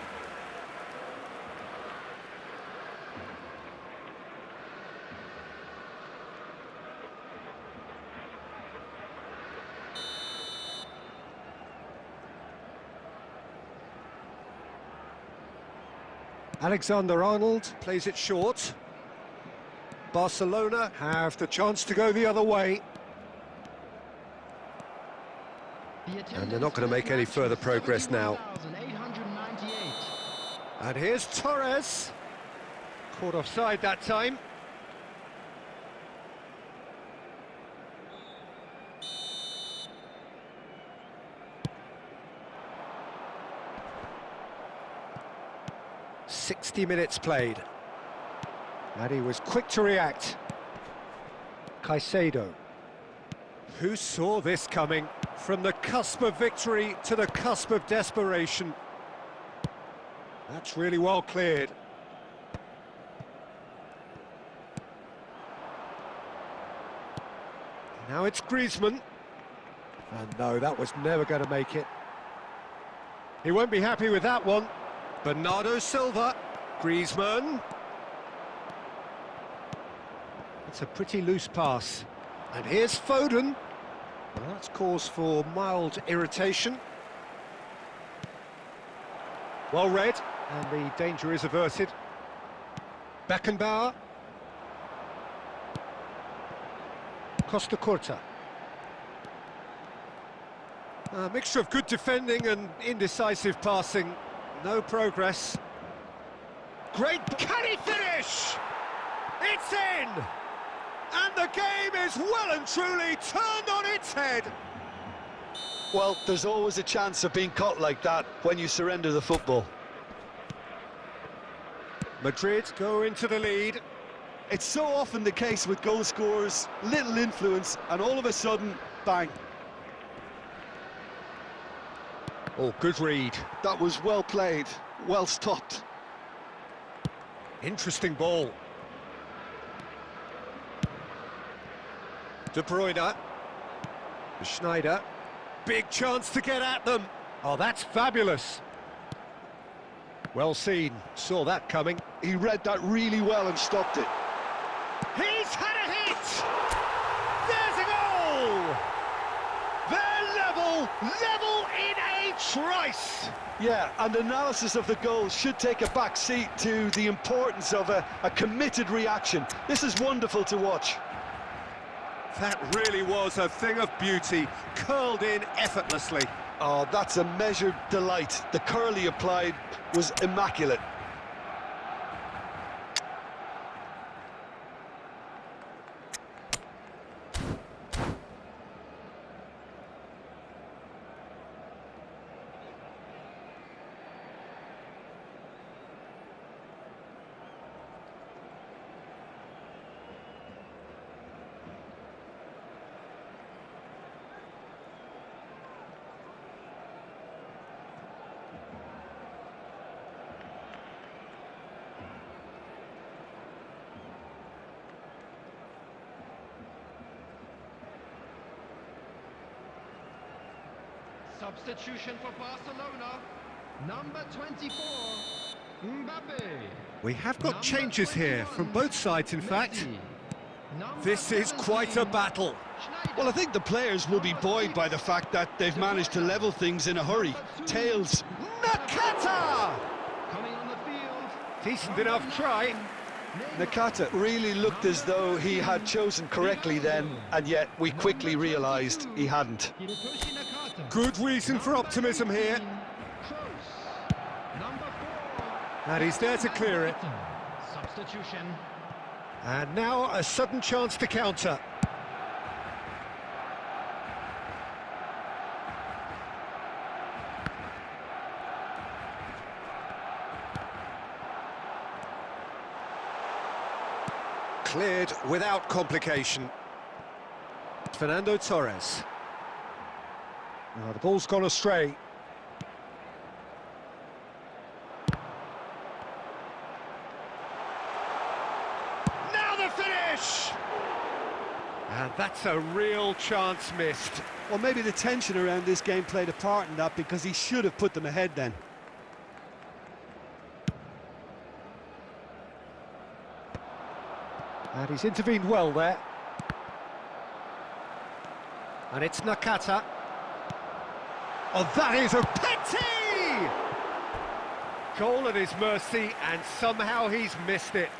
Alexander-Arnold plays it short. Barcelona have the chance to go the other way. And they're not going to make any further progress now. And here's Torres. Caught offside that time. "60 minutes played, and he was quick to react." Caicedo. Who saw this coming? From the cusp of victory to the cusp of desperation. That's really well cleared. Now it's Griezmann. And no, that was never going to make it. He won't be happy with that one. Bernardo Silva, Griezmann. It's a pretty loose pass. And here's Foden. Well, that's cause for mild irritation. Well read, and the danger is averted. Beckenbauer. Costa Curta. A mixture of good defending and indecisive passing. No progress. Great, can he finish? It's in! And the game is well and truly turned on its head. Well, there's always a chance of being caught like that when you surrender the football. Madrid go into the lead. It's so often the case with goal scorers, little influence, and all of a sudden, bang. Oh, good read. That was well played, well stopped. Interesting ball. De Bruyne. Schneider. Big chance to get at them. Oh, that's fabulous. Well seen. Saw that coming. He read that really well and stopped it. He's had a hit! There's a goal! They're level in a trice! Yeah, and analysis of the goal should take a back seat to the importance of a committed reaction. This is wonderful to watch. That really was a thing of beauty, curled in effortlessly. Oh, that's a measured delight. The curl he applied was immaculate. Substitution for Barcelona, number 24, Mbappe. We have got Number changes here 21, from both sides, in fact. Messi. Number This is quite a 17, battle. Schneider. Well, I think the players will be buoyed by the fact that they've managed to level things in a hurry. Tails. Nakata! Coming on the field. Decent enough try. Nakata really looked as though he had chosen correctly then, and yet we quickly realised he hadn't. Hirotoshi Nakata. Good reason for optimism here. Kroos. Number 4. And he's there to clear it. Substitution. And now a sudden chance to counter. Cleared without complication. Fernando Torres. Oh, the ball's gone astray. Now the finish! And that's a real chance missed. Well, maybe the tension around this game played a part in that, because he should have put them ahead then. And he's intervened well there. And it's Nakata. Oh, that is a pity! Goal at his mercy, and somehow he's missed it.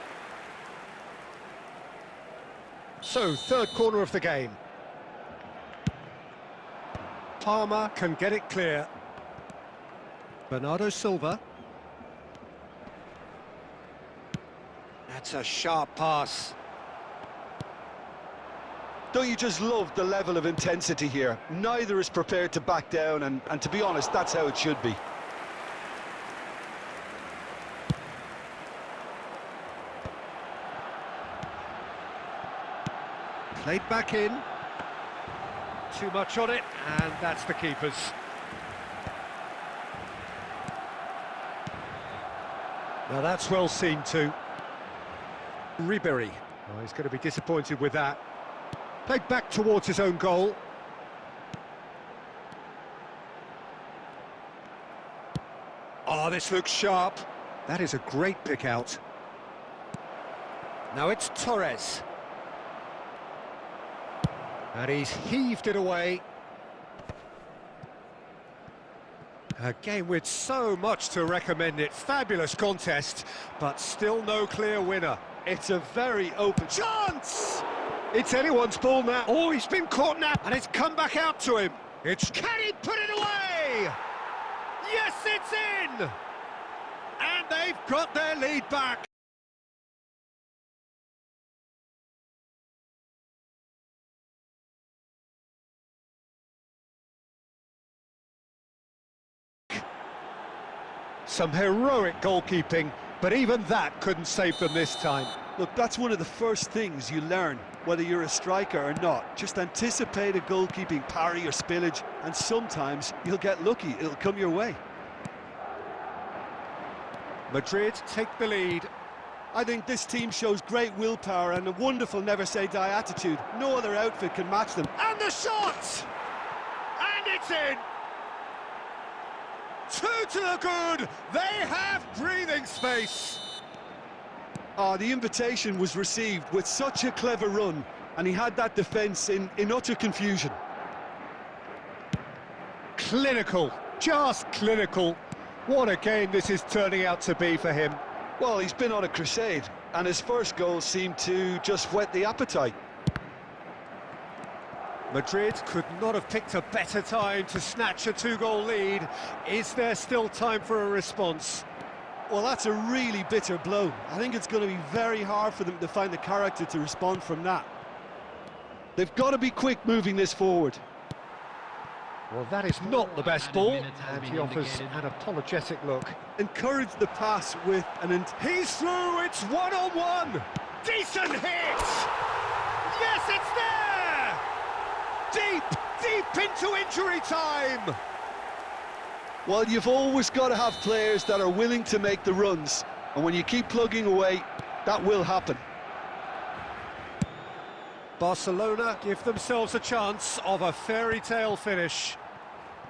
So, third corner of the game. Palmer can get it clear. Bernardo Silva. That's a sharp pass. Don't you just love the level of intensity here? Neither is prepared to back down, and to be honest, that's how it should be. Played back in. Too much on it, and that's the keeper's. Now that's well seen too. Ribery. Oh, he's going to be disappointed with that. Played back towards his own goal. Oh, this looks sharp. That is a great pick out. Now it's Torres. And he's heaved it away. A game with so much to recommend it. Fabulous contest, but still no clear winner. It's a very open Chance! It's anyone's ball now. Oh, he's been caught now, and it's come back out to him. Can he put it away? Yes, it's in! And they've got their lead back. Some heroic goalkeeping, but even that couldn't save them this time. Look, that's one of the first things you learn, whether you're a striker or not. Just anticipate a goalkeeping parry or spillage, and sometimes you'll get lucky, it'll come your way. Madrid take the lead. I think this team shows great willpower and a wonderful never-say-die attitude. No other outfit can match them. And the shot! And it's in! 2 to the good! They have breathing space! The invitation was received with such a clever run, and he had that defence in utter confusion. Clinical, just clinical. What a game this is turning out to be for him. Well, he's been on a crusade, and his first goal seemed to just whet the appetite. Madrid could not have picked a better time to snatch a 2-goal lead. Is there still time for a response? Well, that's a really bitter blow. I think it's going to be very hard for them to find the character to respond from that. They've got to be quick moving this forward. Well, that is not the best ball, and he offers an apologetic look. Encourage the pass with an... He's through, it's one-on-one! Decent hit! Yes, it's there! Deep into injury time! Well, you've always got to have players that are willing to make the runs, and when you keep plugging away, that will happen. Barcelona give themselves a chance of a fairy tale finish.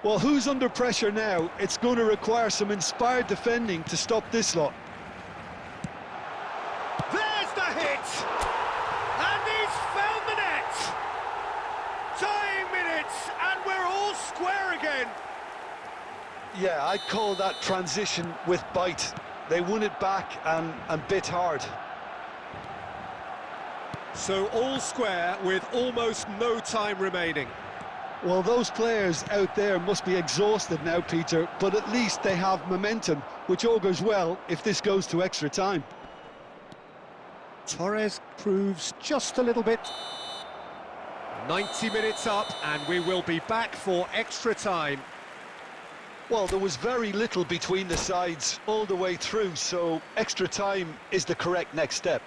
Well, who's under pressure now? It's going to require some inspired defending to stop this lot. There's the hit! And he's found the net! Dying minutes, and we're all square again. Yeah, I'd call that transition with bite. They won it back and bit hard. So all square with almost no time remaining. Well, those players out there must be exhausted now, Peter, but at least they have momentum, which augurs well if this goes to extra time. Torres proves just a little bit. 90 minutes up, and we will be back for extra time. Well, there was very little between the sides all the way through, so extra time is the correct next step.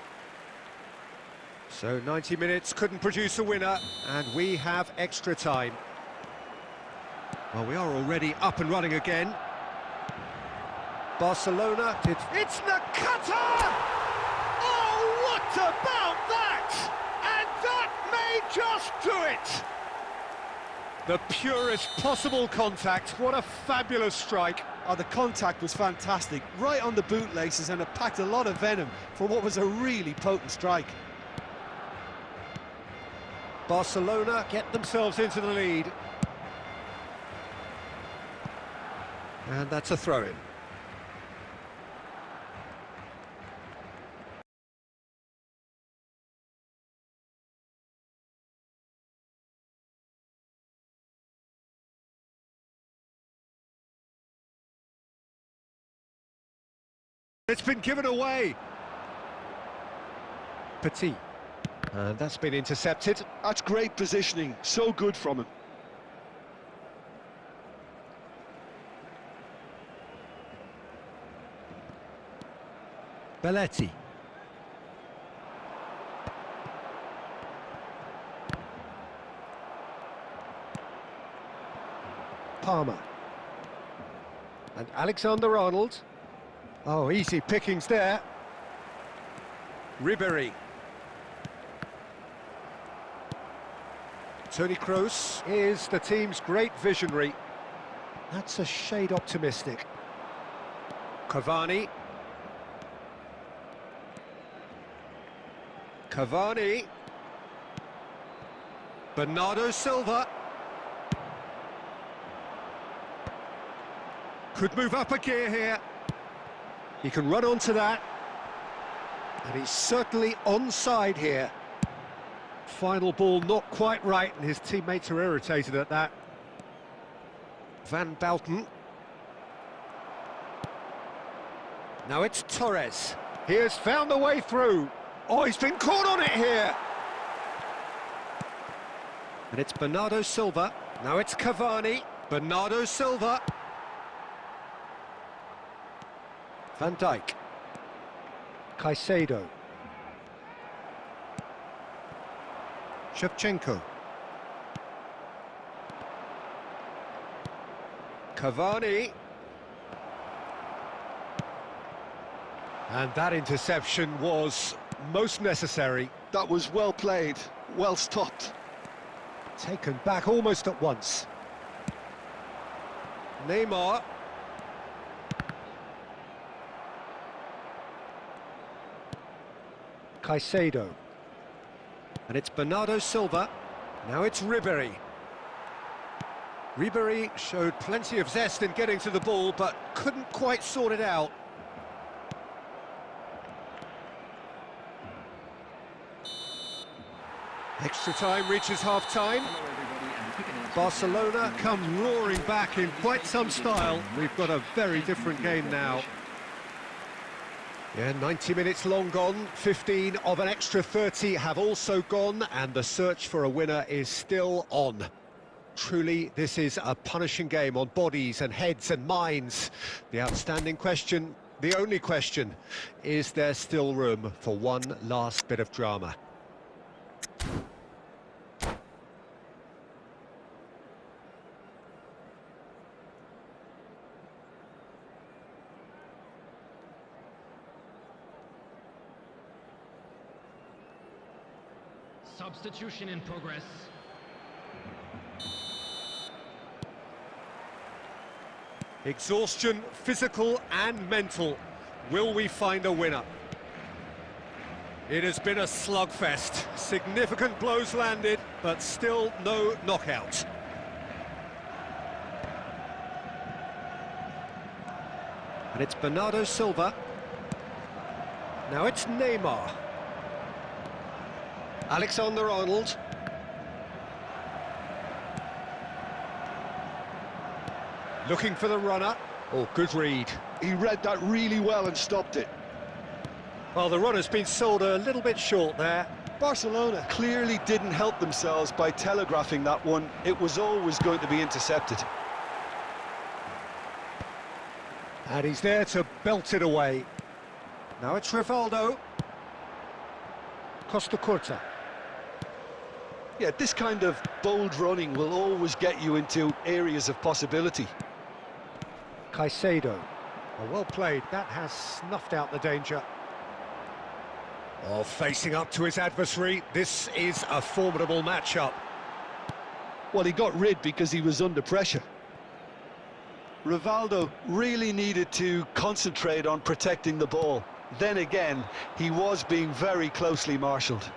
So 90 minutes couldn't produce a winner, and we have extra time. Well, we are already up and running again. Barcelona did... It's Nakata! Oh, what about that? And that may just do it! The purest possible contact. What a fabulous strike. Oh, the contact was fantastic, right on the bootlaces, and it packed a lot of venom for what was a really potent strike. Barcelona get themselves into the lead. And that's a throw-in. It's been given away. Petit. And that's been intercepted. That's great positioning, so good from him. Belletti. Palmer. And Alexander-Arnold. Oh, easy pickings there. Ribery. Toni Kroos is the team's great visionary. That's a shade optimistic. Cavani. Cavani. Bernardo Silva. Could move up a gear here. He can run onto that. And he's certainly onside here. Final ball not quite right, and his teammates are irritated at that. Van Bouten. Now it's Torres. He has found the way through. Oh, he's been caught on it here. And it's Bernardo Silva. Now it's Cavani. Bernardo Silva. Van Dijk. Caicedo. Shevchenko. Cavani. And that interception was most necessary. That was well played, well stopped. Taken back almost at once. Neymar. Caicedo. And it's Bernardo Silva. Now it's Ribery. Ribery showed plenty of zest in getting to the ball, but couldn't quite sort it out. Extra time reaches half-time. Barcelona come roaring back in quite some style. We've got a very different game now. Yeah, 90 minutes long gone, 15 of an extra 30 have also gone, and the search for a winner is still on. Truly, this is a punishing game on bodies and heads and minds. The outstanding question, the only question, is there still room for one last bit of drama? Substitution in progress. Exhaustion, physical and mental. Will we find a winner? It has been a slugfest. Significant blows landed, but still no knockout. And it's Bernardo Silva. Now it's Neymar. Alexander-Arnold. Looking for the runner. Oh, good read. He read that really well and stopped it. Well, the runner's been sold a little bit short there. Barcelona clearly didn't help themselves by telegraphing that one. It was always going to be intercepted. And he's there to belt it away. Now it's Rivaldo. Costa Curta. Yeah, this kind of bold running will always get you into areas of possibility. Caicedo. Oh, well played. That has snuffed out the danger. Oh, facing up to his adversary. This is a formidable matchup. Well, he got rid because he was under pressure. Rivaldo really needed to concentrate on protecting the ball. Then again, he was being very closely marshalled.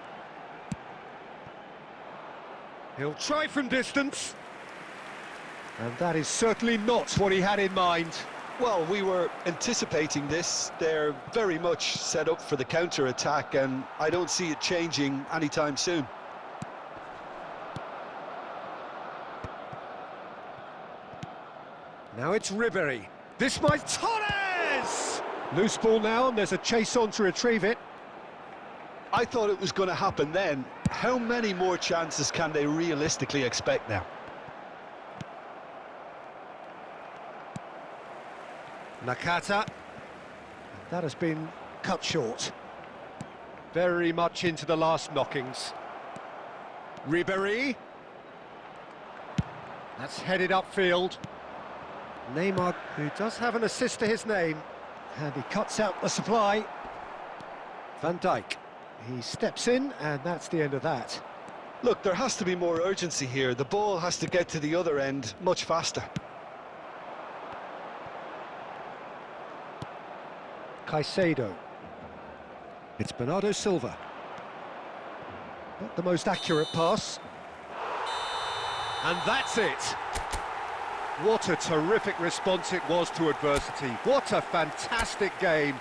He'll try from distance. And that is certainly not what he had in mind. Well, we were anticipating this. They're very much set up for the counter-attack, and I don't see it changing anytime soon. Now it's Ribery. This might... Torres! Loose ball now, and there's a chase on to retrieve it. I thought it was going to happen then. How many more chances can they realistically expect now? Nakata. That has been cut short. Very much into the last knockings. Ribery. That's headed upfield. Neymar, who does have an assist to his name. And he cuts out the supply. Van Dijk. He steps in, and that's the end of that. Look, there has to be more urgency here. The ball has to get to the other end much faster. Caicedo. It's Bernardo Silva. Not the most accurate pass. And that's it. What a terrific response it was to adversity. What a fantastic game.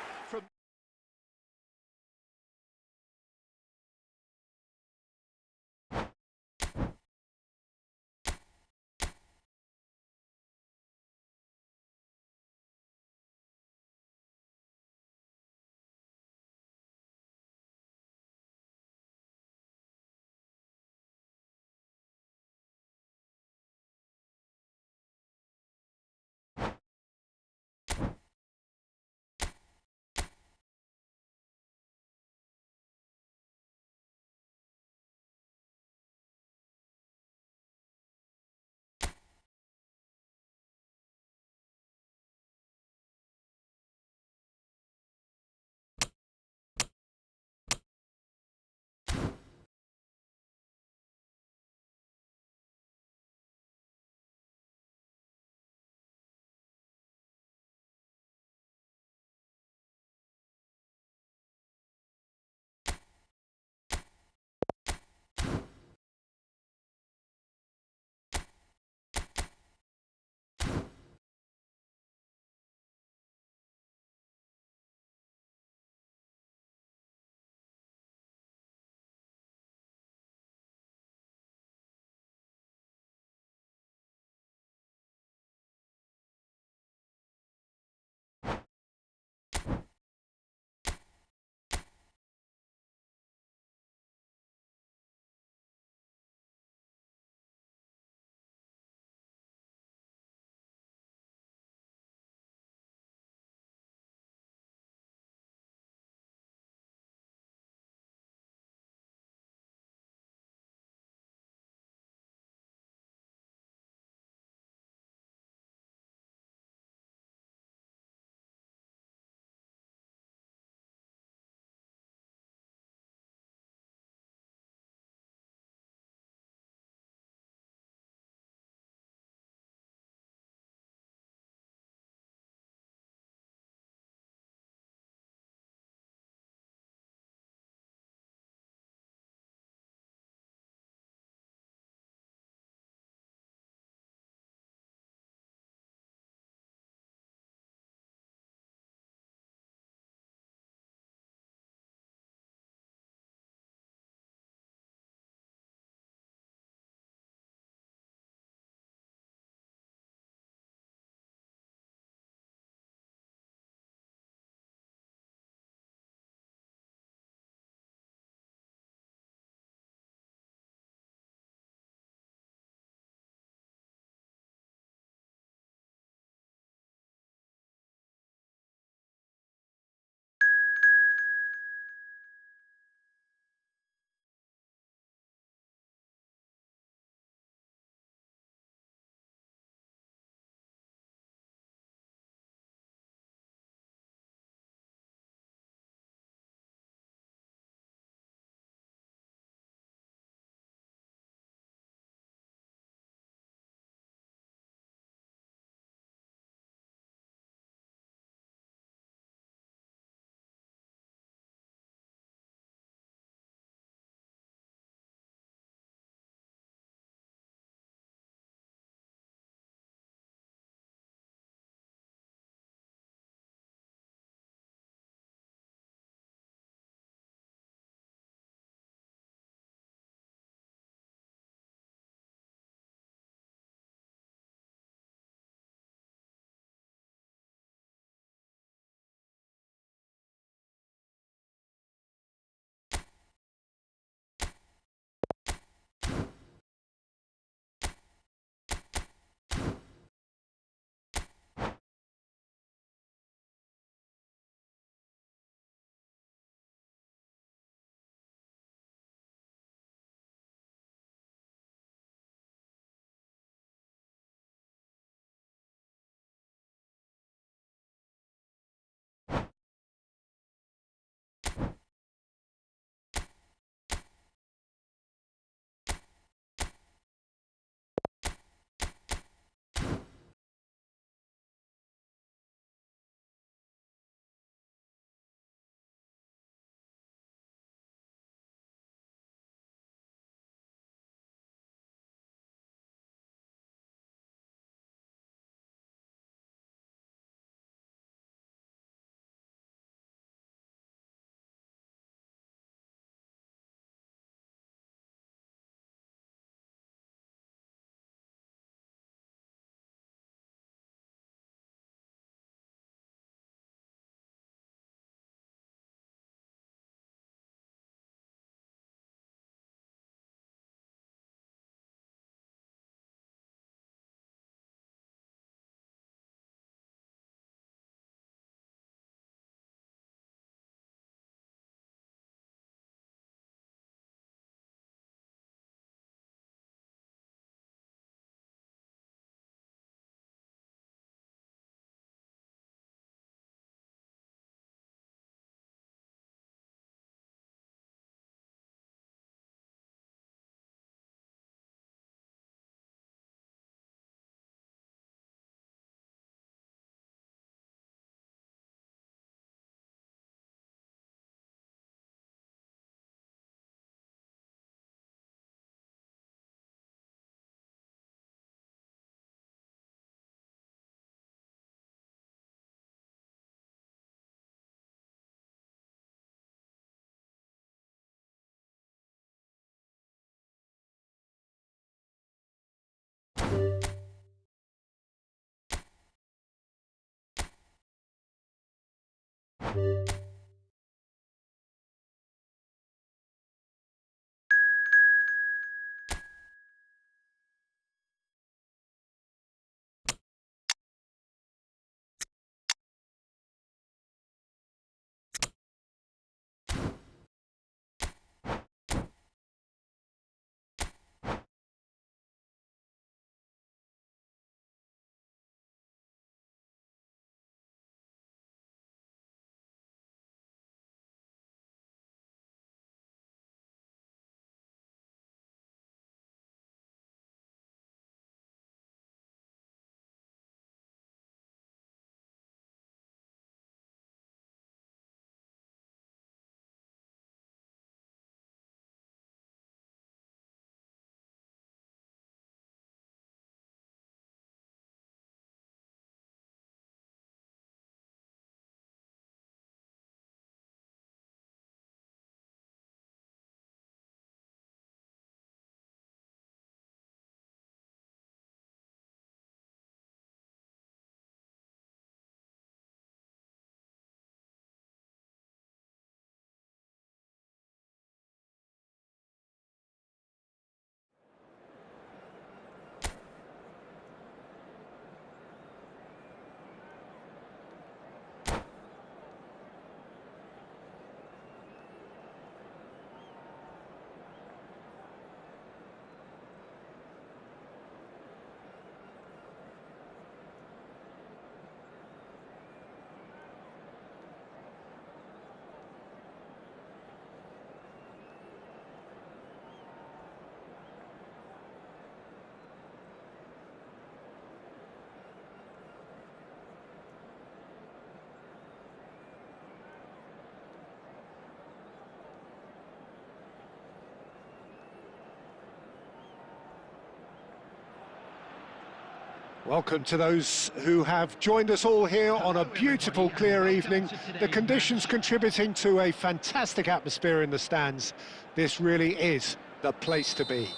Welcome to those who have joined us all here on a beautiful, clear evening. The conditions contributing to a fantastic atmosphere in the stands. This really is the place to be.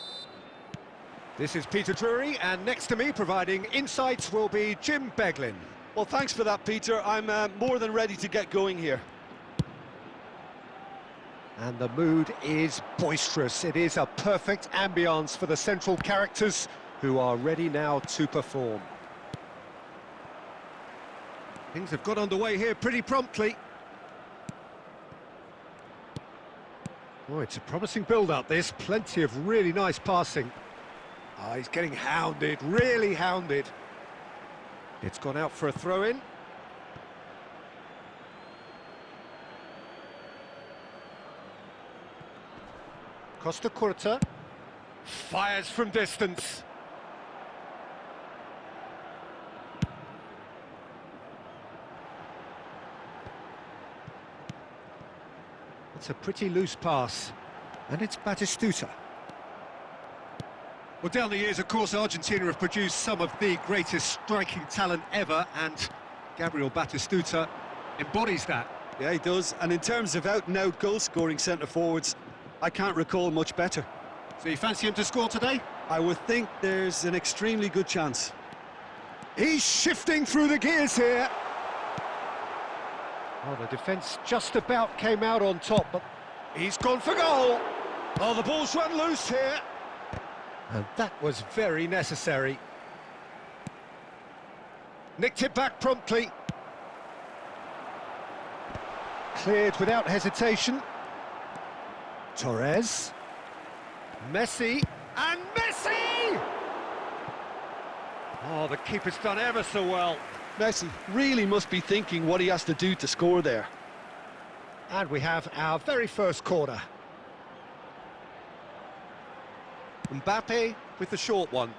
This is Peter Drury, and next to me, providing insights, will be Jim Beglin. Well, thanks for that, Peter. I'm more than ready to get going here. And the mood is boisterous. It is a perfect ambience for the central characters, who are ready now to perform. Things have got underway here pretty promptly. Oh, it's a promising build-up, this. Plenty of really nice passing. Ah, he's getting hounded, really hounded. It's gone out for a throw-in. Costa Curta fires from distance. It's a pretty loose pass, and it's Batistuta. Well, down the years, of course, Argentina have produced some of the greatest striking talent ever, and Gabriel Batistuta embodies that. Yeah, he does. And in terms of out-and-out goal-scoring centre-forwards, I can't recall much better. So you fancy him to score today? I would think there's an extremely good chance. He's shifting through the gears here. Well, the defence just about came out on top, but he's gone for goal. Oh, the ball's run loose here. And that was very necessary. Nicked it back promptly. Cleared without hesitation. Torres. Messi. And Messi! Oh, the keeper's done ever so well. Messi really must be thinking what he has to do to score there. And we have our very first corner. Mbappe with the short one.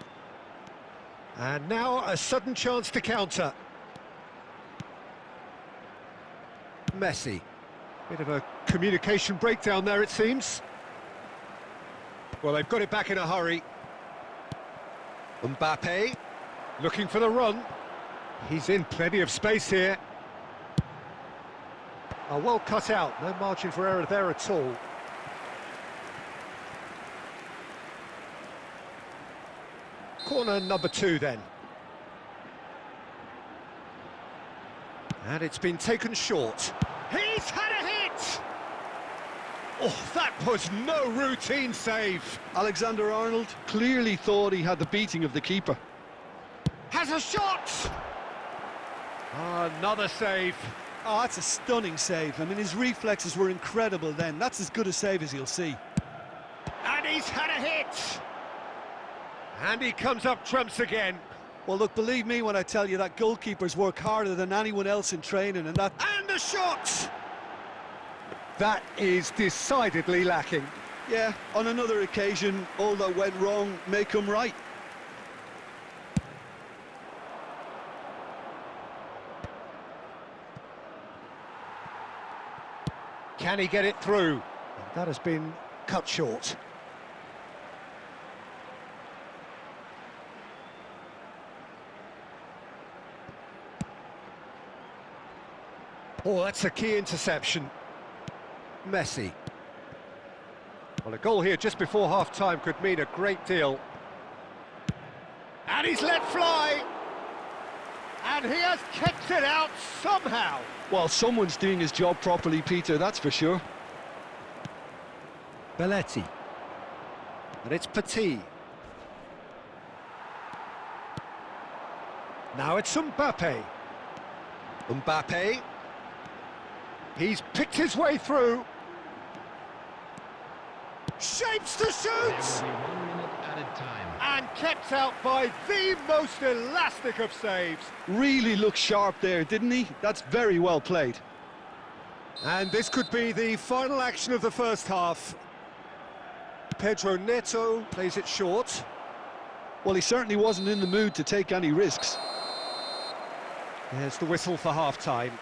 And now a sudden chance to counter. Messi. Bit of a communication breakdown there, it seems. Well, they've got it back in a hurry. Mbappe looking for the run. He's in plenty of space here. Oh, well cut out, no margin for error there at all. Corner number 2 then. And it's been taken short. He's had a hit! Oh, that was no routine save. Alexander-Arnold clearly thought he had the beating of the keeper. Has a shot! Another save. Oh, that's a stunning save. I mean, his reflexes were incredible then. That's as good a save as you'll see. And he's had a hit! And he comes up trumps again. Well, look, believe me when I tell you that goalkeepers work harder than anyone else in training, and that... And a shot! That is decidedly lacking. Yeah, on another occasion, all that went wrong may come right. Can he get it through? That has been cut short. Oh, that's a key interception. Messi. Well, a goal here just before half-time could mean a great deal. And he's let fly! And he has kicked it out somehow! Well, someone's doing his job properly, Peter, that's for sure. Belletti. And it's Petit. Now it's Mbappe. Mbappe. He's picked his way through. Shapes to shoot! There will be 1 minute added time. And kept out by the most elastic of saves. Really looked sharp there, didn't he? That's very well played. And this could be the final action of the first half. Pedro Neto plays it short. Well, he certainly wasn't in the mood to take any risks. There's the whistle for half-time.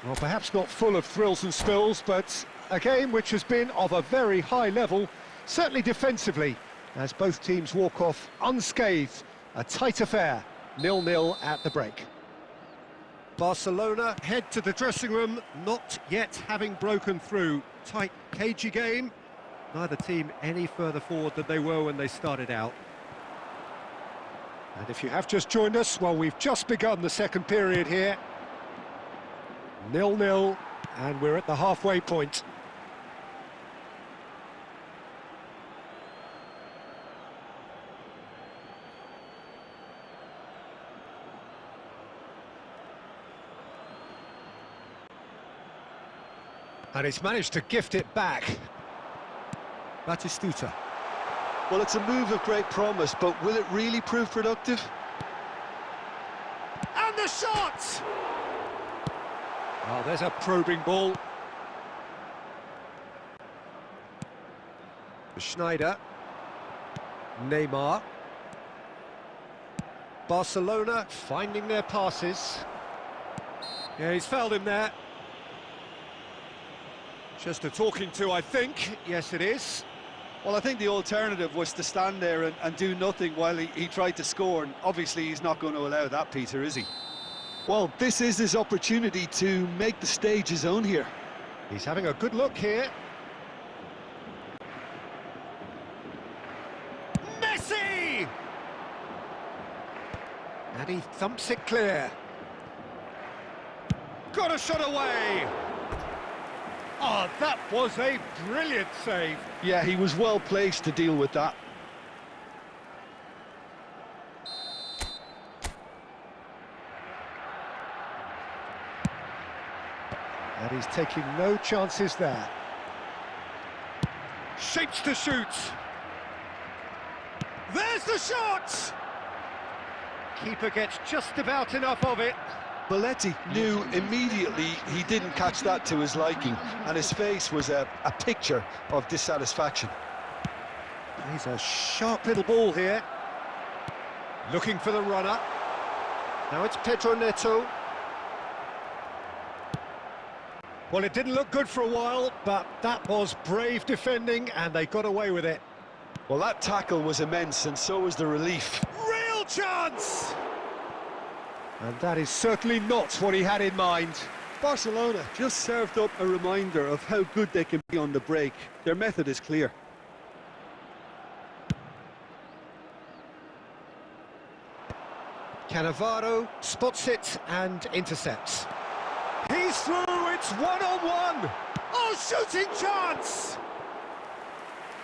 Well, perhaps not full of thrills and spills, but a game which has been of a very high level, certainly defensively, as both teams walk off unscathed. A tight affair, 0-0 at the break. Barcelona head to the dressing room, not yet having broken through. Tight, cagey game. Neither team any further forward than they were when they started out. And if you have just joined us, well, we've just begun the second period here. 0-0, and we're at the halfway point. And he's managed to gift it back. Batistuta. Well, it's a move of great promise, but will it really prove productive? And the shot! Oh, there's a probing ball. Schneider. Neymar. Barcelona finding their passes. Yeah, he's fouled him there. Just a talking to, I think. Yes, it is. Well, I think the alternative was to stand there and do nothing while he tried to score, and obviously he's not going to allow that, Peter, is he? Well, this is his opportunity to make the stage his own here. He's having a good look here. Messi! And he thumps it clear. Got a shot away! Oh, that was a brilliant save. Yeah, he was well placed to deal with that. And he's taking no chances there. Shapes to shoot. There's the shot! Keeper gets just about enough of it. Belletti knew immediately he didn't catch that to his liking, and his face was a picture of dissatisfaction. He's a sharp little ball here. Looking for the runner. Now it's Pedro Neto. Well, it didn't look good for a while, but that was brave defending, and they got away with it. Well, that tackle was immense, and so was the relief. Real chance! And that is certainly not what he had in mind. Barcelona just served up a reminder of how good they can be on the break. Their method is clear. Cannavaro spots it and intercepts. He's through, it's one-on-one! Oh, shooting chance!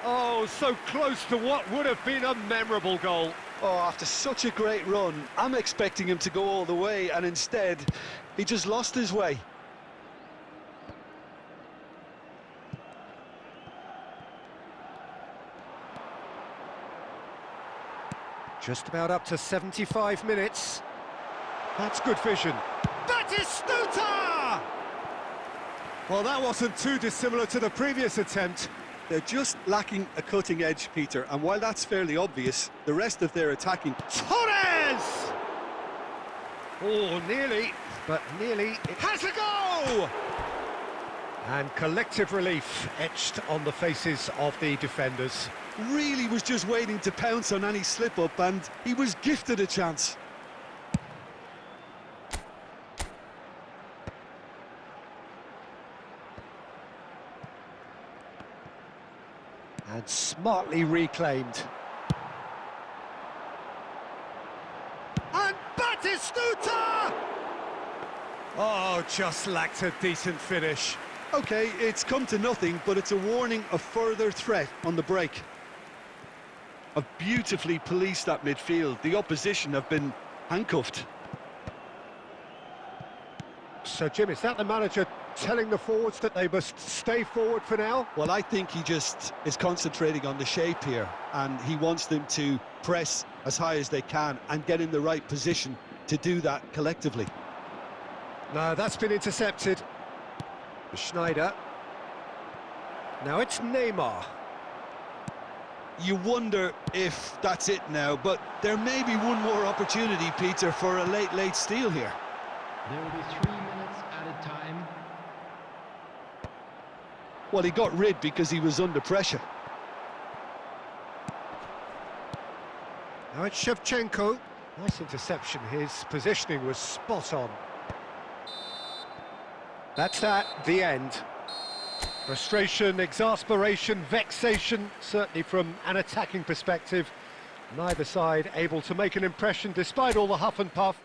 Oh, so close to what would have been a memorable goal. Oh, after such a great run, I'm expecting him to go all the way, and instead, he just lost his way. Just about up to 75 minutes. That's good vision. Batistuta! Well, that wasn't too dissimilar to the previous attempt. They're just lacking a cutting edge, Peter, and while that's fairly obvious, the rest of their attacking... Torres! Oh, nearly, but nearly it has a go! And collective relief etched on the faces of the defenders. Really was just waiting to pounce on any slip-up, and he was gifted a chance. And smartly reclaimed. And Batistuta! Oh, just lacked a decent finish. Okay, it's come to nothing, but it's a warning of further threat on the break. Have beautifully policed that midfield. The opposition have been handcuffed. So, Jim, is that the manager telling the forwards that they must stay forward for now? Well, I think he just is concentrating on the shape here, and he wants them to press as high as they can and get in the right position to do that collectively. No, that's been intercepted. Schneider. Now it's Neymar. You wonder if that's it now, but there may be one more opportunity, Peter, for a late steal here. There will be 3 minutes added time. Well, he got rid because he was under pressure. Now it's Shevchenko. Nice interception. His positioning was spot on. That's that, the end. Frustration, exasperation, vexation, certainly from an attacking perspective. Neither side able to make an impression despite all the huff and puff.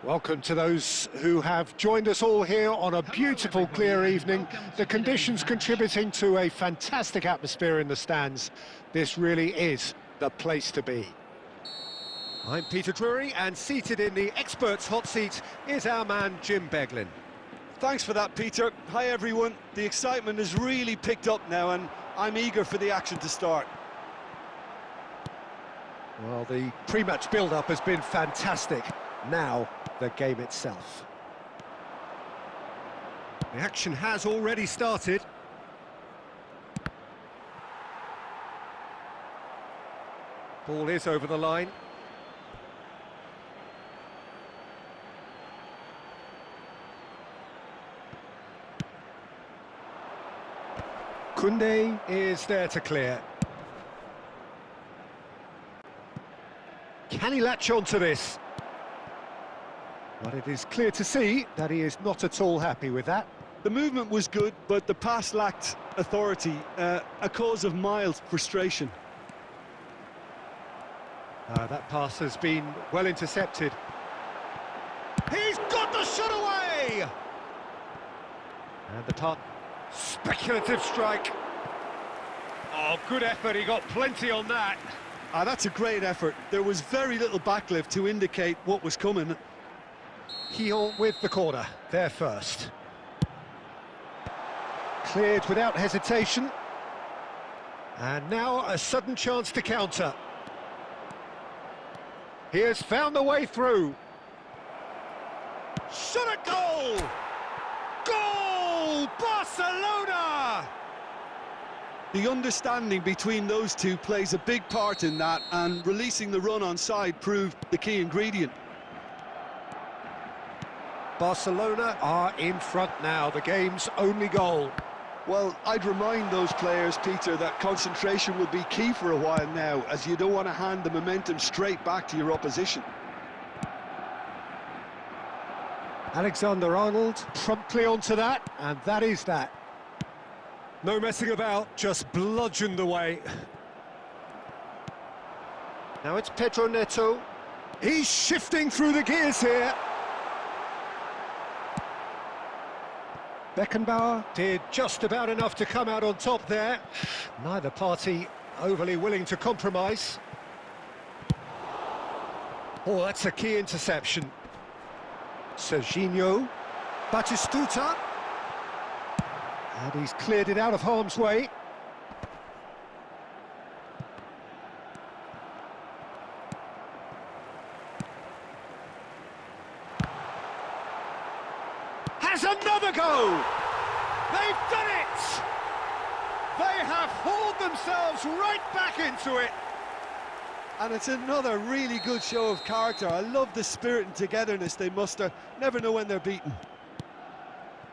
Welcome to those who have joined us all here on a beautiful, clear evening. The conditions contributing to a fantastic atmosphere in the stands. This really is the place to be. I'm Peter Drury, and seated in the experts' hot seat is our man Jim Beglin. Thanks for that, Peter. Hi, everyone. The excitement has really picked up now, and I'm eager for the action to start. Well, the pre-match build-up has been fantastic. Now, the game itself. The action has already started. Ball is over the line. Kunde is there to clear. Can he latch on to this? But it is clear to see that he is not at all happy with that. The movement was good, but the pass lacked authority, a cause of mild frustration. That pass has been well intercepted. He's got the shot away! And the pass... Speculative strike. Oh, good effort, he got plenty on that. That's a great effort. There was very little backlift to indicate what was coming. Heel with the corner, there first. Cleared without hesitation. And now a sudden chance to counter. He has found the way through. Shot at goal! Goal! Barcelona! The understanding between those two plays a big part in that, and releasing the run on side proved the key ingredient. Barcelona are in front now, the game's only goal. Well, I'd remind those players, Peter, that concentration will be key for a while now, as you don't want to hand the momentum straight back to your opposition. Alexander-Arnold promptly onto that, and that is that. No messing about, just bludgeoned away. Now it's Pedro Neto. He's shifting through the gears here. Beckenbauer did just about enough to come out on top there. Neither party overly willing to compromise. Oh, that's a key interception. Serginho, Batistuta, and he's cleared it out of harm's way. Has another go! They've done it! They have hauled themselves right back into it. And it's another really good show of character. I love the spirit and togetherness they muster. Never know when they're beaten.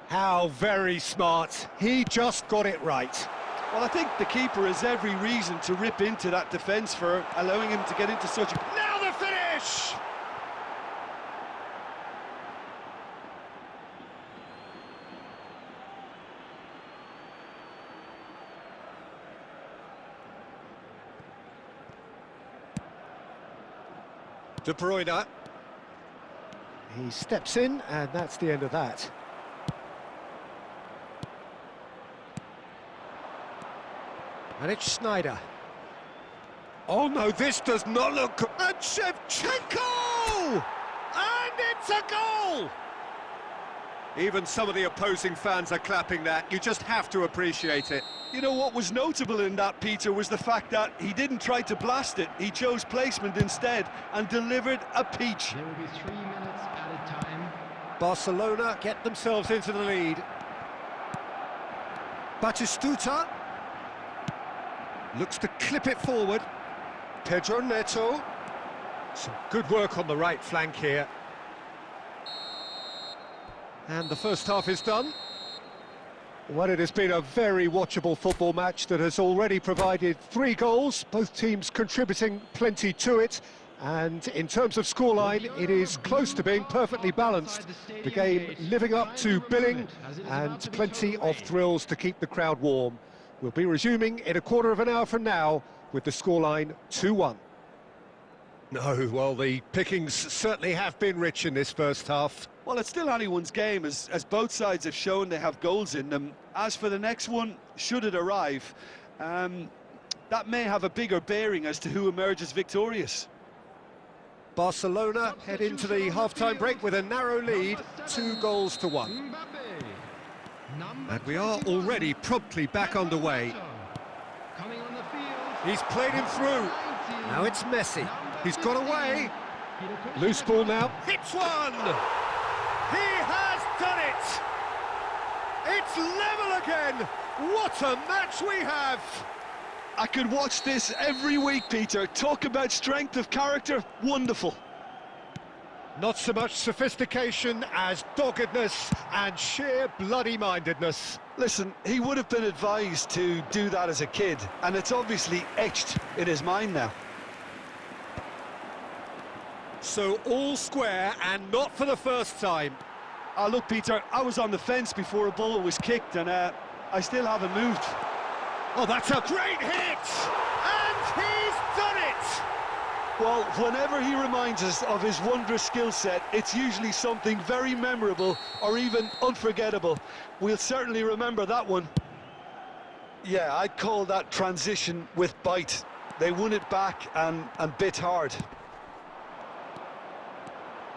How very smart. He just got it right. Well, I think the keeper has every reason to rip into that defence for allowing him to get into such a... Now the finish! De Bruyne. He steps in, and that's the end of that. And it's Schneider. Oh no, this does not look good. And Shevchenko! And it's a goal! Even some of the opposing fans are clapping that. You just have to appreciate it. You know, what was notable in that, Peter, was the fact that he didn't try to blast it. He chose placement instead and delivered a peach. There will be 3 minutes added time. Barcelona get themselves into the lead. Batistuta looks to clip it forward. Pedro Neto. Some good work on the right flank here. And the first half is done. Well, it has been a very watchable football match that has already provided 3 goals, both teams contributing plenty to it. And in terms of scoreline, it is close to being perfectly balanced. The game living up to billing and plenty of thrills to keep the crowd warm. We'll be resuming in a quarter of an hour from now with the scoreline 2-1. No, well, the pickings certainly have been rich in this first half. Well, it's still anyone's game, as both sides have shown they have goals in them. As for the next one, should it arrive, that may have a bigger bearing as to who emerges victorious. Barcelona head into the half-time break with a narrow lead, 2-1. And we are already promptly back underway. Coming on the field. He's played him through. Now it's Messi. He's got away. Loose ball now. Hits one! He has done it! It's level again! What a match we have! I could watch this every week, Peter. Talk about strength of character, wonderful. Not so much sophistication as doggedness and sheer bloody-mindedness. Listen, he would have been advised to do that as a kid, and it's obviously etched in his mind now. So all square, and not for the first time. Look, Peter, I was on the fence before a ball was kicked, and I still haven't moved. Oh, that's a great hit! And he's done it! Well, whenever he reminds us of his wondrous skill set, it's usually something very memorable or even unforgettable. We'll certainly remember that one. Yeah, I'd call that transition with bite. They won it back and bit hard.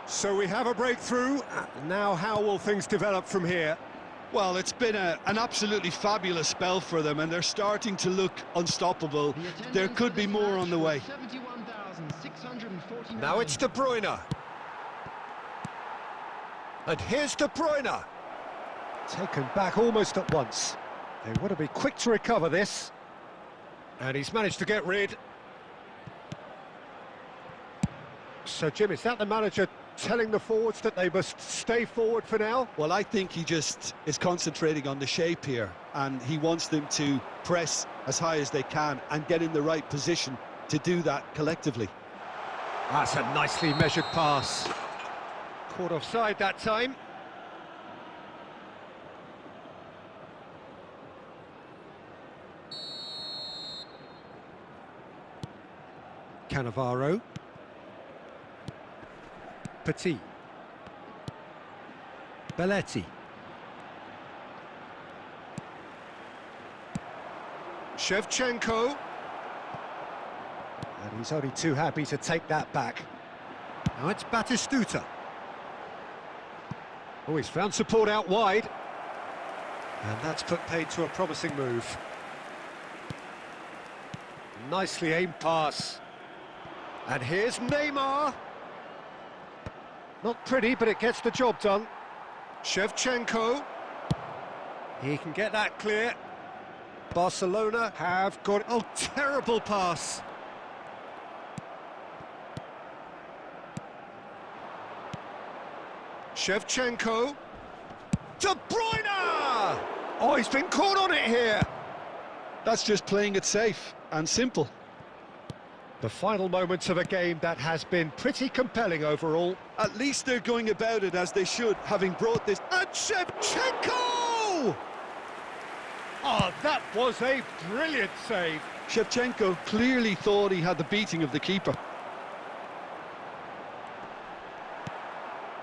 So we have a breakthrough. Now how will things develop from here? Well, it's been an absolutely fabulous spell for them, and they're starting to look unstoppable. There could be more on the way. Now it's De Bruyne. And here's De Bruyne. Taken back almost at once. They want to be quick to recover this. And he's managed to get rid. So, Jim, is that the manager telling the forwards that they must stay forward for now? Well, I think he just is concentrating on the shape here, and he wants them to press as high as they can and get in the right position to do that collectively. That's a nicely measured pass. Caught offside that time. Cannavaro. Petit. Belletti. Shevchenko. And he's only too happy to take that back. Now it's Batistuta. Oh, he's found support out wide. And that's put paid to a promising move. Nicely aimed pass. And here's Neymar. Not pretty, but it gets the job done. Shevchenko. He can get that clear. Barcelona have got... Oh, terrible pass. Shevchenko. De Bruyne! Oh, he's been caught on it here. That's just playing it safe and simple. The final moments of a game that has been pretty compelling overall. At least they're going about it as they should, having brought this... And Shevchenko! Oh, that was a brilliant save. Shevchenko clearly thought he had the beating of the keeper.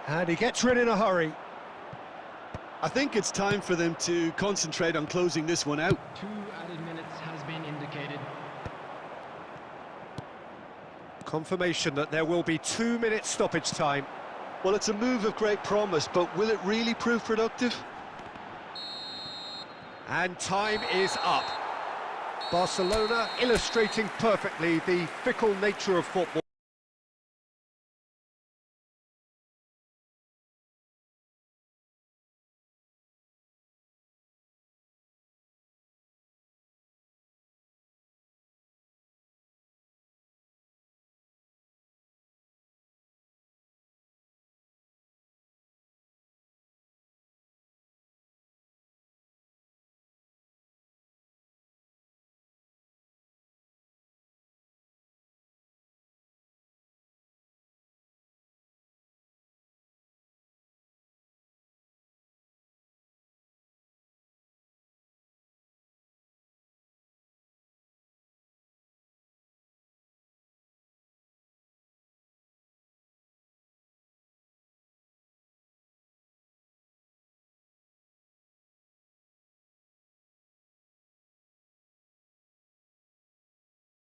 And he gets rid in a hurry. I think it's time for them to concentrate on closing this one out. 2 added minutes has been indicated. Confirmation that there will be 2 minutes stoppage time. Well, it's a move of great promise, but will it really prove productive? And time is up. Barcelona illustrating perfectly the fickle nature of football.